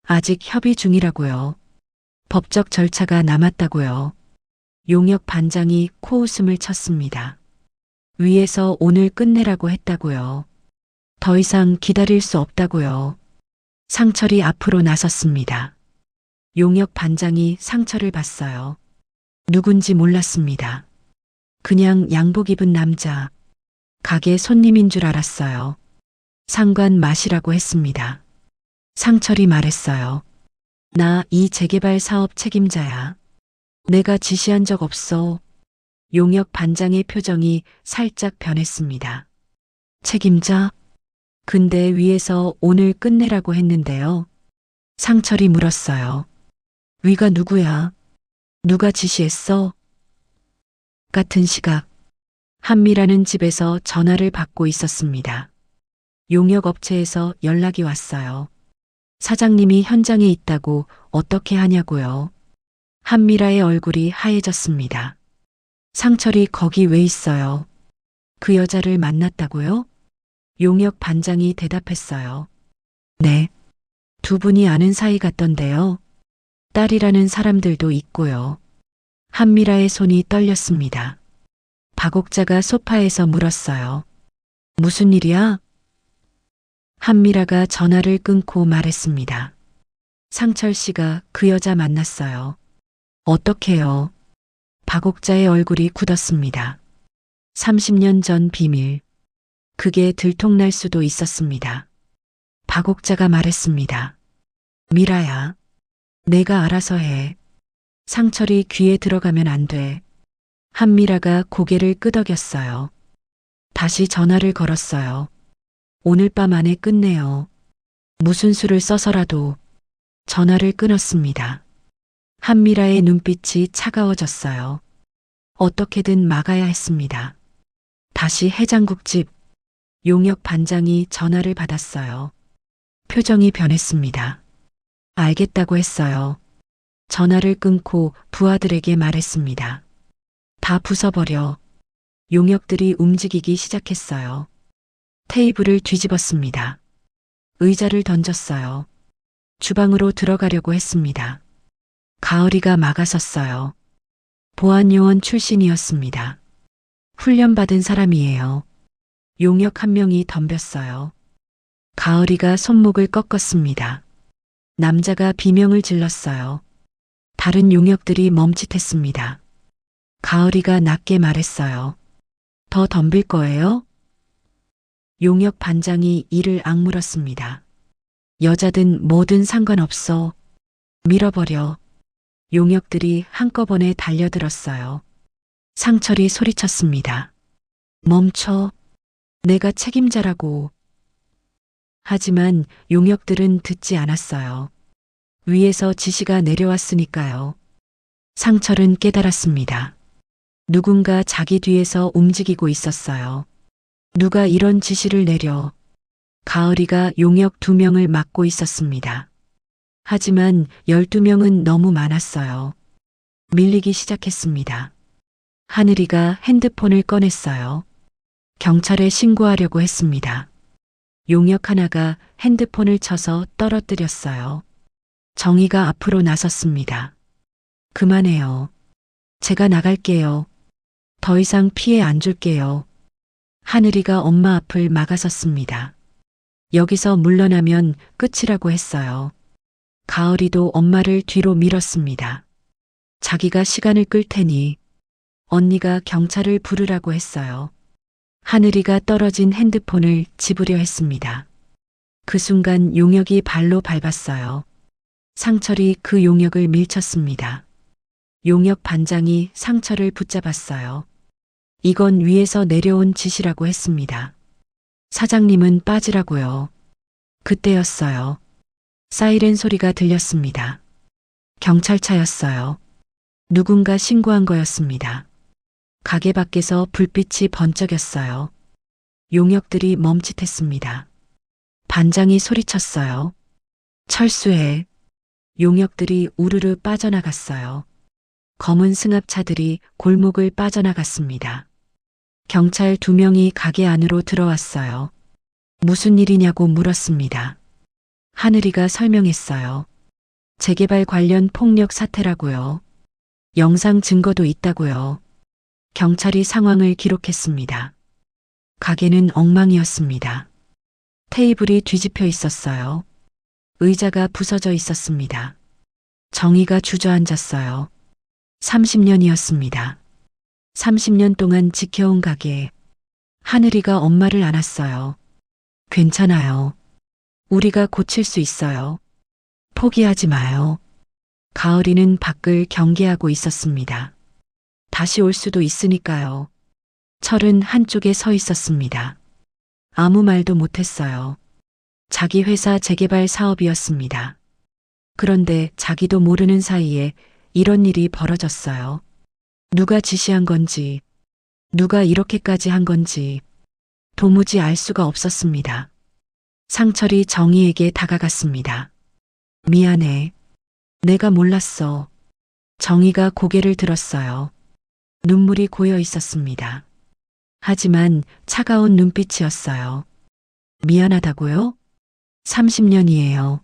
아직 협의 중이라고요. 법적 절차가 남았다고요. 용역 반장이 코웃음을 쳤습니다. 위에서 오늘 끝내라고 했다고요. 더 이상 기다릴 수 없다고요. 상철이 앞으로 나섰습니다. 용역 반장이 상철을 봤어요. 누군지 몰랐습니다. 그냥 양복 입은 남자. 가게 손님인 줄 알았어요. 상관 마시라고 했습니다. 상철이 말했어요. 나 이 재개발 사업 책임자야. 내가 지시한 적 없어. 용역 반장의 표정이 살짝 변했습니다. 책임자? 근데 위에서 오늘 끝내라고 했는데요. 상철이 물었어요. 위가 누구야? 누가 지시했어? 같은 시각, 한미라는 집에서 전화를 받고 있었습니다. 용역 업체에서 연락이 왔어요. 사장님이 현장에 있다고 어떻게 하냐고요. 한미라의 얼굴이 하얘졌습니다. 상철이 거기 왜 있어요? 그 여자를 만났다고요? 용역 반장이 대답했어요. 네. 두 분이 아는 사이 같던데요. 딸이라는 사람들도 있고요. 한미라의 손이 떨렸습니다. 박옥자가 소파에서 물었어요. 무슨 일이야? 한미라가 전화를 끊고 말했습니다. 상철 씨가 그 여자 만났어요. 어떻게요? 박옥자의 얼굴이 굳었습니다. 30년 전 비밀. 그게 들통날 수도 있었습니다. 박옥자가 말했습니다. 미라야, 내가 알아서 해. 상철이 귀에 들어가면 안 돼. 한미라가 고개를 끄덕였어요. 다시 전화를 걸었어요. 오늘 밤 안에 끝내요. 무슨 수를 써서라도. 전화를 끊었습니다. 한미라의 눈빛이 차가워졌어요. 어떻게든 막아야 했습니다. 다시 해장국집. 용역 반장이 전화를 받았어요. 표정이 변했습니다. 알겠다고 했어요. 전화를 끊고 부하들에게 말했습니다. 다 부숴버려. 용역들이 움직이기 시작했어요. 테이블을 뒤집었습니다. 의자를 던졌어요. 주방으로 들어가려고 했습니다. 가을이가 막아섰어요. 보안요원 출신이었습니다. 훈련받은 사람이에요. 용역 한 명이 덤볐어요. 가을이가 손목을 꺾었습니다. 남자가 비명을 질렀어요. 다른 용역들이 멈칫했습니다. 가을이가 낮게 말했어요. 더 덤빌 거예요? 용역 반장이 이를 악물었습니다. 여자든 뭐든 상관없어. 밀어버려. 용역들이 한꺼번에 달려들었어요. 상철이 소리쳤습니다. 멈춰. 내가 책임자라고. 하지만 용역들은 듣지 않았어요. 위에서 지시가 내려왔으니까요. 상철은 깨달았습니다. 누군가 자기 뒤에서 움직이고 있었어요. 누가 이런 지시를 내려. 가을이가 용역 2명을 맡고 있었습니다. 하지만 12명은 너무 많았어요. 밀리기 시작했습니다. 하늘이가 핸드폰을 꺼냈어요. 경찰에 신고하려고 했습니다. 용역 하나가 핸드폰을 쳐서 떨어뜨렸어요. 정희가 앞으로 나섰습니다. 그만해요. 제가 나갈게요. 더 이상 피해 안 줄게요. 하늘이가 엄마 앞을 막아섰습니다. 여기서 물러나면 끝이라고 했어요. 가을이도 엄마를 뒤로 밀었습니다. 자기가 시간을 끌 테니 언니가 경찰을 부르라고 했어요. 하늘이가 떨어진 핸드폰을 집으려 했습니다. 그 순간 용역이 발로 밟았어요. 상철이 그 용역을 밀쳤습니다. 용역 반장이 상철을 붙잡았어요. 이건 위에서 내려온 지시라고 했습니다. 사장님은 빠지라고요. 그때였어요. 사이렌 소리가 들렸습니다. 경찰차였어요. 누군가 신고한 거였습니다. 가게 밖에서 불빛이 번쩍였어요. 용역들이 멈칫했습니다. 반장이 소리쳤어요. 철수해. 용역들이 우르르 빠져나갔어요. 검은 승합차들이 골목을 빠져나갔습니다. 경찰 2명이 가게 안으로 들어왔어요. 무슨 일이냐고 물었습니다. 하늘이가 설명했어요. 재개발 관련 폭력 사태라고요. 영상 증거도 있다고요. 경찰이 상황을 기록했습니다. 가게는 엉망이었습니다. 테이블이 뒤집혀 있었어요. 의자가 부서져 있었습니다. 정의가 주저앉았어요. 30년이었습니다. 30년 동안 지켜온 가게. 하늘이가 엄마를 안았어요. 괜찮아요. 우리가 고칠 수 있어요. 포기하지 마요. 가을이는 밖을 경계하고 있었습니다. 다시 올 수도 있으니까요. 철은 한쪽에 서 있었습니다. 아무 말도 못했어요. 자기 회사 재개발 사업이었습니다. 그런데 자기도 모르는 사이에 이런 일이 벌어졌어요. 누가 지시한 건지, 누가 이렇게까지 한 건지 도무지 알 수가 없었습니다. 상철이 정희에게 다가갔습니다. 미안해. 내가 몰랐어. 정희가 고개를 들었어요. 눈물이 고여 있었습니다. 하지만 차가운 눈빛이었어요. 미안하다고요? 30년이에요.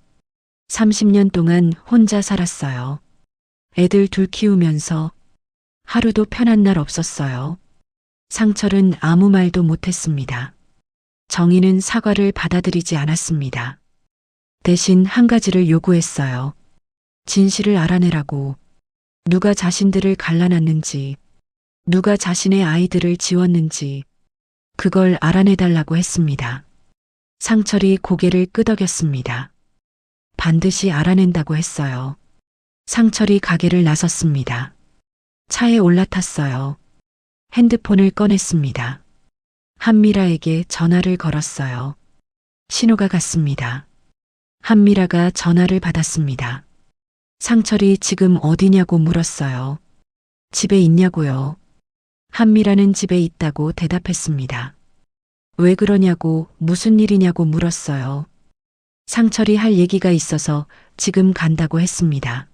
30년 동안 혼자 살았어요. 애들 2 키우면서 하루도 편한 날 없었어요. 상철은 아무 말도 못했습니다. 정희는 사과를 받아들이지 않았습니다. 대신 한 가지를 요구했어요. 진실을 알아내라고. 누가 자신들을 갈라놨는지, 누가 자신의 아이들을 지웠는지 그걸 알아내달라고 했습니다. 상철이 고개를 끄덕였습니다. 반드시 알아낸다고 했어요. 상철이 가게를 나섰습니다. 차에 올라탔어요. 핸드폰을 꺼냈습니다. 한미라에게 전화를 걸었어요. 신호가 갔습니다. 한미라가 전화를 받았습니다. 상철이 지금 어디냐고 물었어요. 집에 있냐고요. 한미라는 집에 있다고 대답했습니다. 왜 그러냐고 무슨 일이냐고 물었어요. 상철이 할 얘기가 있어서 지금 간다고 했습니다.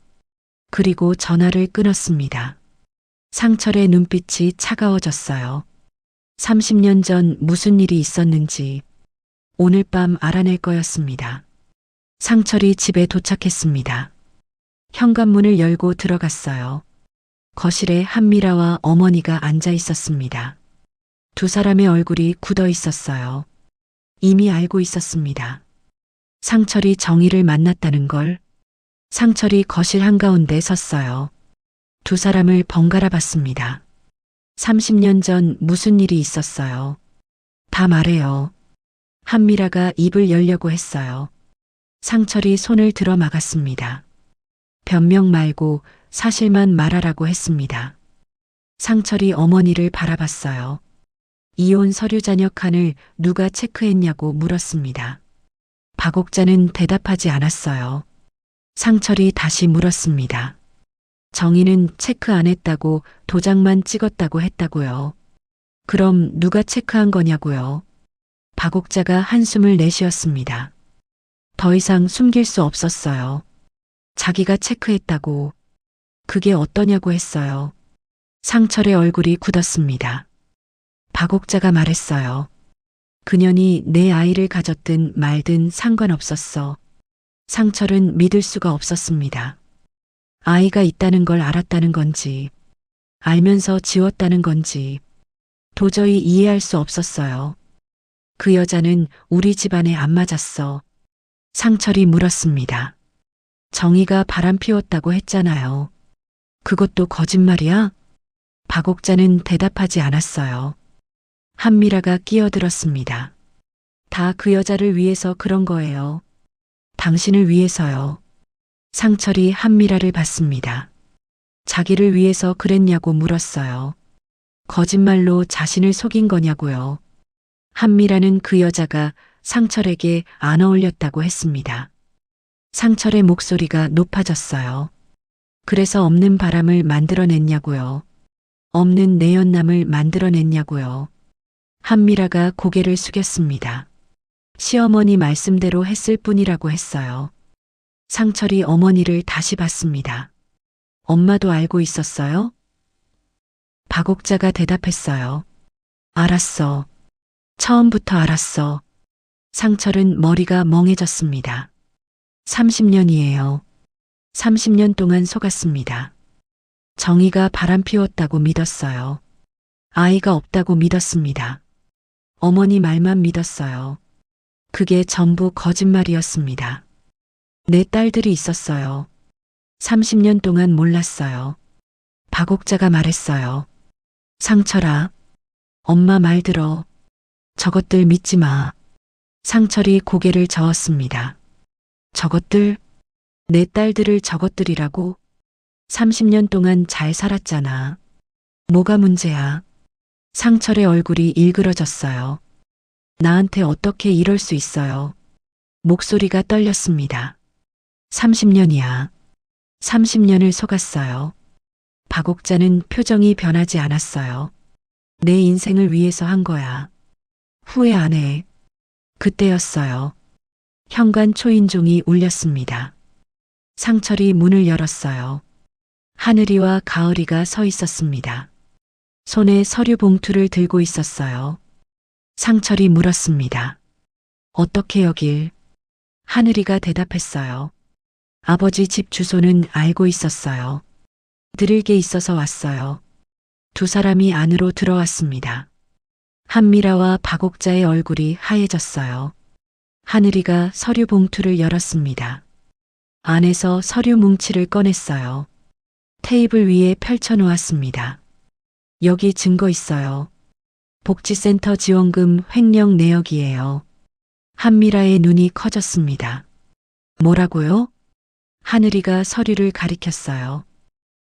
그리고 전화를 끊었습니다. 상철의 눈빛이 차가워졌어요. 30년 전 무슨 일이 있었는지 오늘 밤 알아낼 거였습니다. 상철이 집에 도착했습니다. 현관문을 열고 들어갔어요. 거실에 한미라와 어머니가 앉아 있었습니다. 2 사람의 얼굴이 굳어 있었어요. 이미 알고 있었습니다. 상철이 정희를 만났다는 걸. 상철이 거실 한가운데 섰어요. 2 사람을 번갈아 봤습니다. 30년 전 무슨 일이 있었어요? 다 말해요. 한미라가 입을 열려고 했어요. 상철이 손을 들어 막았습니다. 변명 말고 사실만 말하라고 했습니다. 상철이 어머니를 바라봤어요. 이혼 서류 잔여 칸을 누가 체크했냐고 물었습니다. 박옥자는 대답하지 않았어요. 상철이 다시 물었습니다. 정희는 체크 안 했다고 도장만 찍었다고 했다고요. 그럼 누가 체크한 거냐고요. 박옥자가 한숨을 내쉬었습니다. 더 이상 숨길 수 없었어요. 자기가 체크했다고. 그게 어떠냐고 했어요. 상철의 얼굴이 굳었습니다. 박옥자가 말했어요. 그년이 내 아이를 가졌든 말든 상관없었어. 상철은 믿을 수가 없었습니다. 아이가 있다는 걸 알았다는 건지, 알면서 지웠다는 건지 도저히 이해할 수 없었어요. 그 여자는 우리 집안에 안 맞았어. 상철이 물었습니다. 정희가 바람 피웠다고 했잖아요. 그것도 거짓말이야? 박옥자는 대답하지 않았어요. 한미라가 끼어들었습니다. 다 그 여자를 위해서 그런 거예요. 당신을 위해서요. 상철이 한미라를 봤습니다. 자기를 위해서 그랬냐고 물었어요. 거짓말로 자신을 속인 거냐고요. 한미라는 그 여자가 상철에게 안 어울렸다고 했습니다. 상철의 목소리가 높아졌어요. 그래서 없는 바람을 만들어냈냐고요. 없는 내연남을 만들어냈냐고요. 한미라가 고개를 숙였습니다. 시어머니 말씀대로 했을 뿐이라고 했어요. 상철이 어머니를 다시 봤습니다. 엄마도 알고 있었어요? 박옥자가 대답했어요. 알았어. 처음부터 알았어. 상철은 머리가 멍해졌습니다. 30년이에요. 30년 동안 속았습니다. 정의가 바람 피웠다고 믿었어요. 아이가 없다고 믿었습니다. 어머니 말만 믿었어요. 그게 전부 거짓말이었습니다. 내 딸들이 있었어요. 30년 동안 몰랐어요. 박옥자가 말했어요. 상철아, 엄마 말 들어. 저것들 믿지 마. 상철이 고개를 저었습니다. 저것들? 내 딸들을 저것들이라고? 30년 동안 잘 살았잖아. 뭐가 문제야? 상철의 얼굴이 일그러졌어요. 나한테 어떻게 이럴 수 있어요? 목소리가 떨렸습니다. 30년이야. 30년을 속았어요. 박옥자는 표정이 변하지 않았어요. 내 인생을 위해서 한 거야. 후회 안 해. 그때였어요. 현관 초인종이 울렸습니다. 상철이 문을 열었어요. 하늘이와 가을이가 서 있었습니다. 손에 서류 봉투를 들고 있었어요. 상철이 물었습니다. 어떻게 여길? 하늘이가 대답했어요. 아버지 집 주소는 알고 있었어요. 드릴 게 있어서 왔어요. 두 사람이 안으로 들어왔습니다. 한미라와 박옥자의 얼굴이 하얘졌어요. 하늘이가 서류 봉투를 열었습니다. 안에서 서류 뭉치를 꺼냈어요. 테이블 위에 펼쳐놓았습니다. 여기 증거 있어요. 복지센터 지원금 횡령 내역이에요. 한미라의 눈이 커졌습니다. 뭐라고요? 하늘이가 서류를 가리켰어요.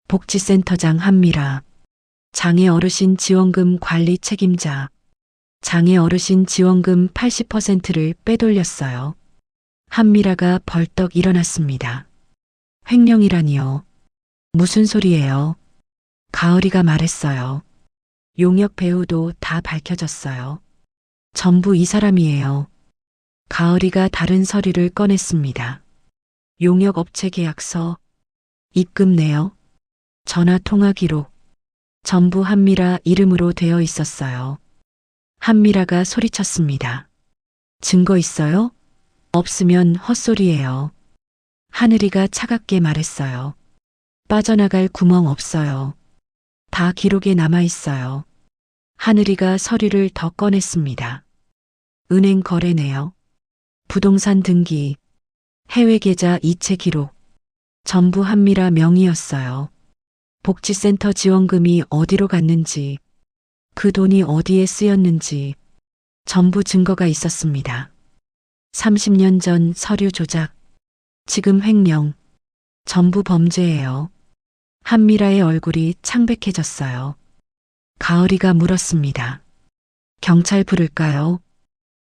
복지센터장 한미라. 장애 어르신 지원금 관리 책임자. 장애 어르신 지원금 80%를 빼돌렸어요. 한미라가 벌떡 일어났습니다. 횡령이라니요. 무슨 소리예요? 가을이가 말했어요. 용역 배우도 다 밝혀졌어요. 전부 이 사람이에요. 가을이가 다른 서류를 꺼냈습니다. 용역 업체 계약서, 입금 내역, 전화 통화 기록, 전부 한미라 이름으로 되어 있었어요. 한미라가 소리쳤습니다. 증거 있어요? 없으면 헛소리예요. 하늘이가 차갑게 말했어요. 빠져나갈 구멍 없어요. 다 기록에 남아 있어요. 하늘이가 서류를 더 꺼냈습니다. 은행 거래 내역, 부동산 등기, 해외 계좌 이체 기록, 전부 한미라 명의였어요. 복지센터 지원금이 어디로 갔는지, 그 돈이 어디에 쓰였는지 전부 증거가 있었습니다. 30년 전 서류 조작, 지금 횡령, 전부 범죄예요. 한미라의 얼굴이 창백해졌어요. 가을이가 물었습니다. 경찰 부를까요?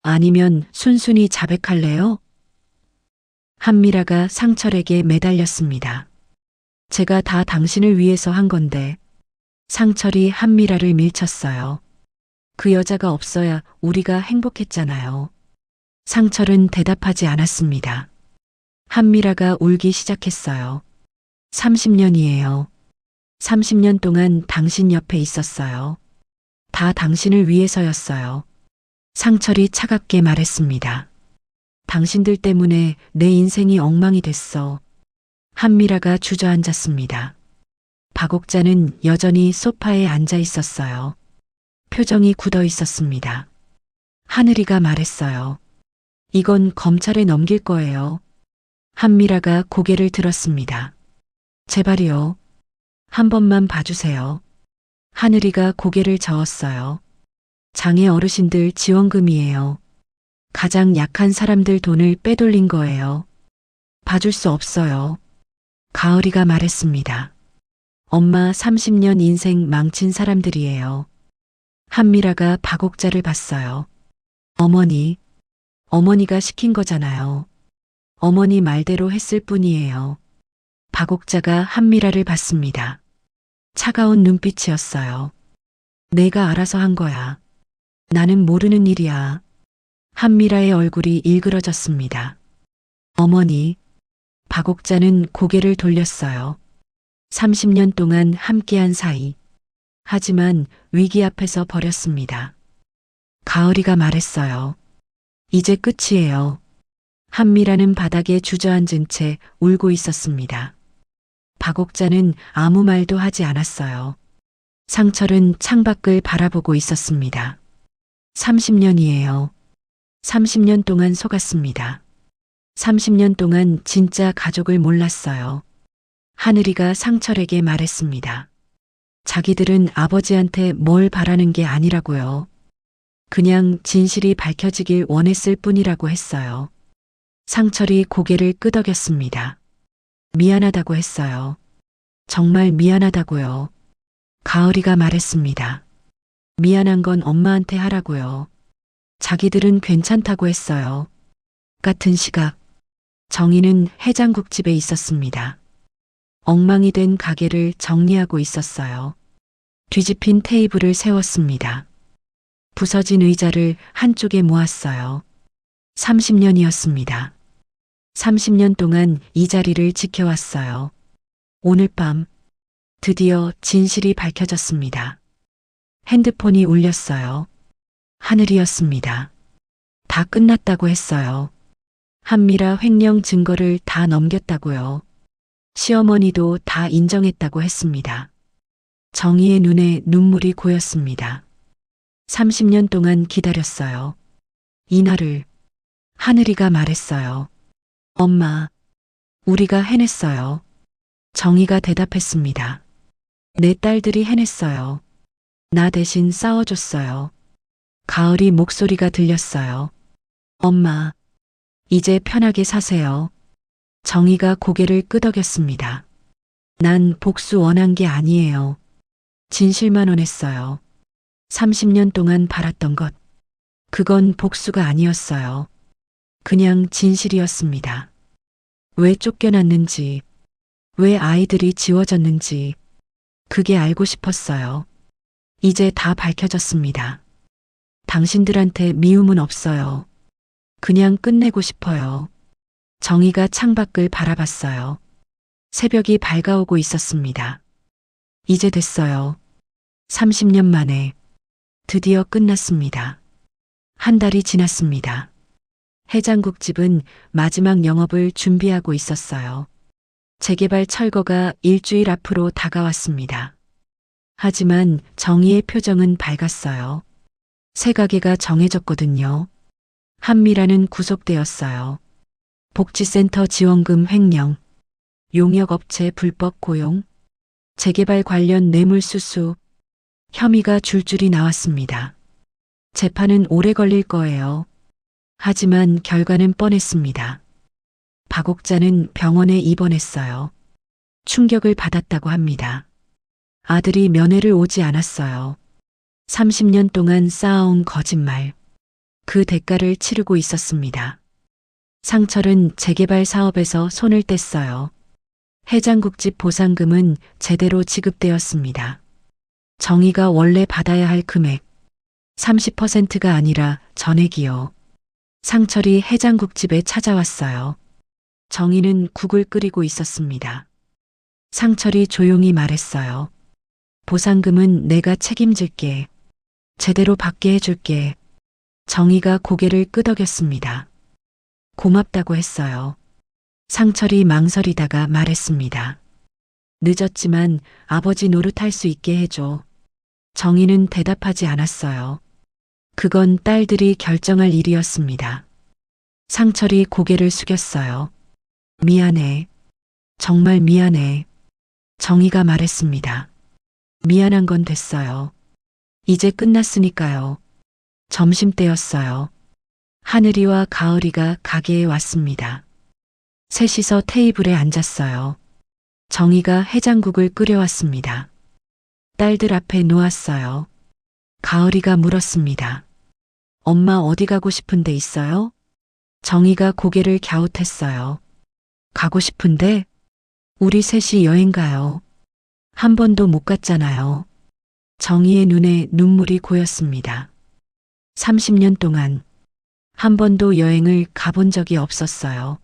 아니면 순순히 자백할래요? 한미라가 상철에게 매달렸습니다. 제가 다 당신을 위해서 한 건데. 상철이 한미라를 밀쳤어요. 그 여자가 없어야 우리가 행복했잖아요. 상철은 대답하지 않았습니다. 한미라가 울기 시작했어요. 30년이에요. 30년 동안 당신 옆에 있었어요. 다 당신을 위해서였어요. 상철이 차갑게 말했습니다. 당신들 때문에 내 인생이 엉망이 됐어. 한미라가 주저앉았습니다. 박옥자는 여전히 소파에 앉아 있었어요. 표정이 굳어 있었습니다. 하늘이가 말했어요. 이건 검찰에 넘길 거예요. 한미라가 고개를 들었습니다. 제발이요. 한 번만 봐주세요. 하늘이가 고개를 저었어요. 장애 어르신들 지원금이에요. 가장 약한 사람들 돈을 빼돌린 거예요. 봐줄 수 없어요. 가을이가 말했습니다. 엄마 30년 인생 망친 사람들이에요. 한미라가 박옥자를 봤어요. 어머니가 시킨 거잖아요. 어머니 말대로 했을 뿐이에요. 박옥자가 한미라를 봤습니다. 차가운 눈빛이었어요. 내가 알아서 한 거야. 나는 모르는 일이야. 한미라의 얼굴이 일그러졌습니다. 어머니, 박옥자는 고개를 돌렸어요. 30년 동안 함께한 사이. 하지만 위기 앞에서 버렸습니다. 가을이가 말했어요. 이제 끝이에요. 한미라는 바닥에 주저앉은 채 울고 있었습니다. 박옥자는 아무 말도 하지 않았어요. 상철은 창밖을 바라보고 있었습니다. 30년이에요. 30년 동안 속았습니다. 30년 동안 진짜 가족을 몰랐어요. 하늘이가 상철에게 말했습니다. 자기들은 아버지한테 뭘 바라는 게 아니라고요. 그냥 진실이 밝혀지길 원했을 뿐이라고 했어요. 상철이 고개를 끄덕였습니다. 미안하다고 했어요. 정말 미안하다고요. 가을이가 말했습니다. 미안한 건 엄마한테 하라고요. 자기들은 괜찮다고 했어요. 같은 시각, 정희는 해장국집에 있었습니다. 엉망이 된 가게를 정리하고 있었어요. 뒤집힌 테이블을 세웠습니다. 부서진 의자를 한쪽에 모았어요. 30년이었습니다. 30년 동안 이 자리를 지켜왔어요. 오늘 밤 드디어 진실이 밝혀졌습니다. 핸드폰이 울렸어요. 하늘이었습니다. 다 끝났다고 했어요. 한미라 횡령 증거를 다 넘겼다고요. 시어머니도 다 인정했다고 했습니다. 정희의 눈에 눈물이 고였습니다. 30년 동안 기다렸어요. 이날을. 하늘이가 말했어요. 엄마, 우리가 해냈어요. 정희가 대답했습니다. 내 딸들이 해냈어요. 나 대신 싸워줬어요. 가을이 목소리가 들렸어요. 엄마, 이제 편하게 사세요. 정희가 고개를 끄덕였습니다. 난 복수 원한 게 아니에요. 진실만 원했어요. 30년 동안 바랐던 것. 그건 복수가 아니었어요. 그냥 진실이었습니다. 왜 쫓겨났는지, 왜 아이들이 지워졌는지, 그게 알고 싶었어요. 이제 다 밝혀졌습니다. 당신들한테 미움은 없어요. 그냥 끝내고 싶어요. 정희가 창밖을 바라봤어요. 새벽이 밝아오고 있었습니다. 이제 됐어요. 30년 만에 드디어 끝났습니다. 한 달이 지났습니다. 해장국집은 마지막 영업을 준비하고 있었어요. 재개발 철거가 일주일 앞으로 다가왔습니다. 하지만 정희의 표정은 밝았어요. 새 가게가 정해졌거든요. 한미라는 구속되었어요. 복지센터 지원금 횡령, 용역업체 불법 고용, 재개발 관련 뇌물수수, 혐의가 줄줄이 나왔습니다. 재판은 오래 걸릴 거예요. 하지만 결과는 뻔했습니다. 박옥자는 병원에 입원했어요. 충격을 받았다고 합니다. 아들이 면회를 오지 않았어요. 30년 동안 쌓아온 거짓말. 그 대가를 치르고 있었습니다. 상철은 재개발 사업에서 손을 뗐어요. 해장국집 보상금은 제대로 지급되었습니다. 정희가 원래 받아야 할 금액 30%가 아니라 전액이요. 상철이 해장국집에 찾아왔어요. 정희는 국을 끓이고 있었습니다. 상철이 조용히 말했어요. 보상금은 내가 책임질게. 제대로 받게 해줄게. 정희가 고개를 끄덕였습니다. 고맙다고 했어요. 상철이 망설이다가 말했습니다. 늦었지만 아버지 노릇할 수 있게 해줘. 정희는 대답하지 않았어요. 그건 딸들이 결정할 일이었습니다. 상철이 고개를 숙였어요. 미안해. 정말 미안해. 정희가 말했습니다. 미안한 건 됐어요. 이제 끝났으니까요. 점심때였어요. 하늘이와 가을이가 가게에 왔습니다. 셋이서 테이블에 앉았어요. 정희가 해장국을 끓여왔습니다. 딸들 앞에 놓았어요. 가을이가 물었습니다. 엄마 어디 가고 싶은 데 있어요? 정희가 고개를 갸웃했어요. 가고 싶은데? 우리 셋이 여행 가요. 한 번도 못 갔잖아요. 정희의 눈에 눈물이 고였습니다. 30년 동안 한 번도 여행을 가본 적이 없었어요.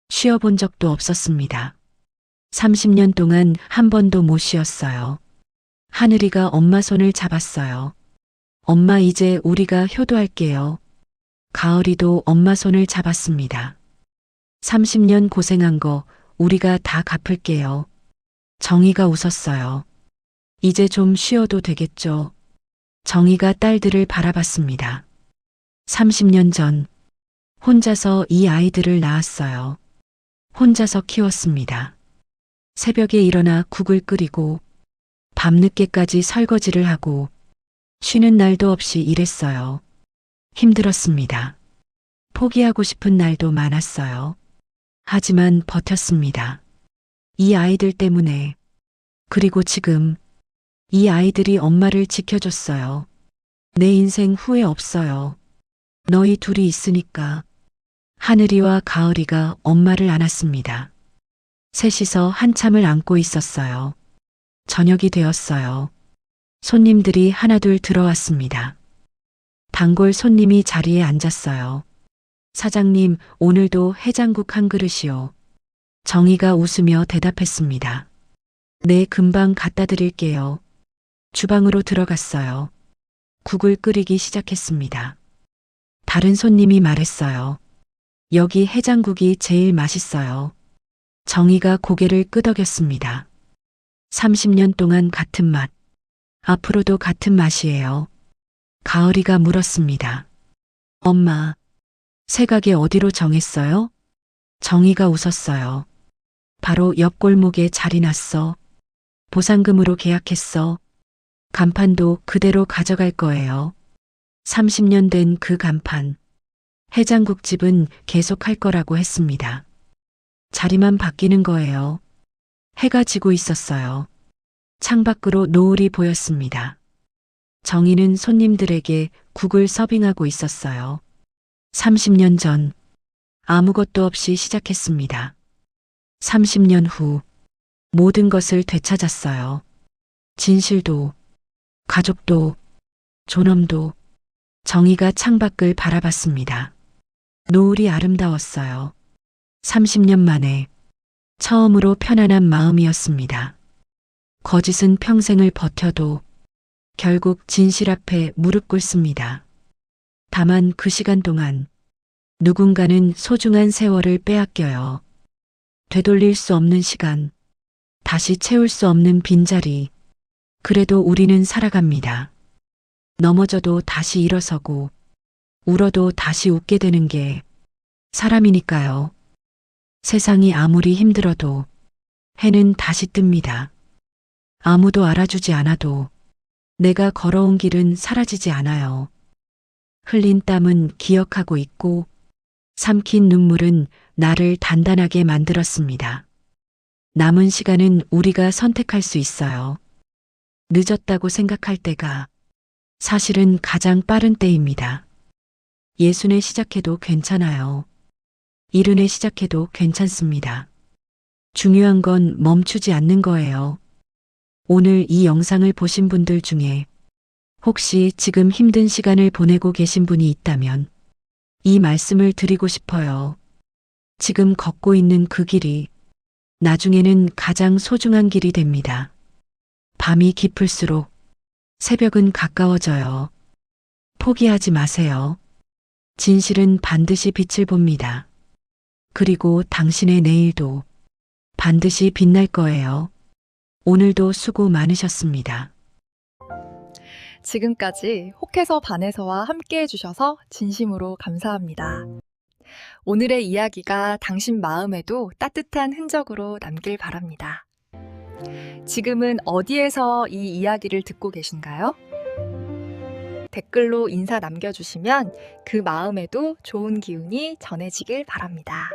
쉬어본 적도 없었습니다. 30년 동안 한 번도 못 쉬었어요. 하늘이가 엄마 손을 잡았어요. 엄마 이제 우리가 효도할게요. 가을이도 엄마 손을 잡았습니다. 30년 고생한 거 우리가 다 갚을게요. 정희가 웃었어요. 이제 좀 쉬어도 되겠죠. 정희가 딸들을 바라봤습니다. 30년 전 혼자서 이 아이들을 낳았어요. 혼자서 키웠습니다. 새벽에 일어나 국을 끓이고 밤늦게까지 설거지를 하고 쉬는 날도 없이 일했어요. 힘들었습니다. 포기하고 싶은 날도 많았어요. 하지만 버텼습니다. 이 아이들 때문에. 그리고 지금 이 아이들이 엄마를 지켜줬어요. 내 인생 후회 없어요. 너희 둘이 있으니까. 하늘이와 가을이가 엄마를 안았습니다. 셋이서 한참을 안고 있었어요. 저녁이 되었어요. 손님들이 하나둘 들어왔습니다. 단골 손님이 자리에 앉았어요. 사장님, 오늘도 해장국 한 그릇이요. 정희가 웃으며 대답했습니다. 네, 금방 갖다 드릴게요. 주방으로 들어갔어요. 국을 끓이기 시작했습니다. 다른 손님이 말했어요. 여기 해장국이 제일 맛있어요. 정희가 고개를 끄덕였습니다. 30년 동안 같은 맛. 앞으로도 같은 맛이에요. 가을이가 물었습니다. 엄마, 새 가게 어디로 정했어요? 정희가 웃었어요. 바로 옆 골목에 자리 났어. 보상금으로 계약했어. 간판도 그대로 가져갈 거예요. 30년 된 그 간판. 해장국집은 계속 할 거라고 했습니다. 자리만 바뀌는 거예요. 해가 지고 있었어요. 창밖으로 노을이 보였습니다. 정희는 손님들에게 국을 서빙하고 있었어요. 30년 전 아무것도 없이 시작했습니다. 30년 후 모든 것을 되찾았어요. 진실도, 가족도, 존엄도. 정희가 창밖을 바라봤습니다. 노을이 아름다웠어요. 30년 만에 처음으로 편안한 마음이었습니다. 거짓은 평생을 버텨도 결국 진실 앞에 무릎 꿇습니다. 다만 그 시간 동안 누군가는 소중한 세월을 빼앗겨요. 되돌릴 수 없는 시간, 다시 채울 수 없는 빈자리. 그래도 우리는 살아갑니다. 넘어져도 다시 일어서고, 울어도 다시 웃게 되는 게 사람이니까요. 세상이 아무리 힘들어도 해는 다시 뜹니다. 아무도 알아주지 않아도 내가 걸어온 길은 사라지지 않아요. 흘린 땀은 기억하고 있고, 삼킨 눈물은 나를 단단하게 만들었습니다. 남은 시간은 우리가 선택할 수 있어요. 늦었다고 생각할 때가 사실은 가장 빠른 때입니다. 60에 시작해도 괜찮아요. 70에 시작해도 괜찮습니다. 중요한 건 멈추지 않는 거예요. 오늘 이 영상을 보신 분들 중에 혹시 지금 힘든 시간을 보내고 계신 분이 있다면 이 말씀을 드리고 싶어요. 지금 걷고 있는 그 길이 나중에는 가장 소중한 길이 됩니다. 밤이 깊을수록 새벽은 가까워져요. 포기하지 마세요. 진실은 반드시 빛을 봅니다. 그리고 당신의 내일도 반드시 빛날 거예요. 오늘도 수고 많으셨습니다. 지금까지 혹해서 반에서와 함께 해주셔서 진심으로 감사합니다. 오늘의 이야기가 당신 마음에도 따뜻한 흔적으로 남길 바랍니다. 지금은 어디에서 이 이야기를 듣고 계신가요? 댓글로 인사 남겨주시면 그 마음에도 좋은 기운이 전해지길 바랍니다.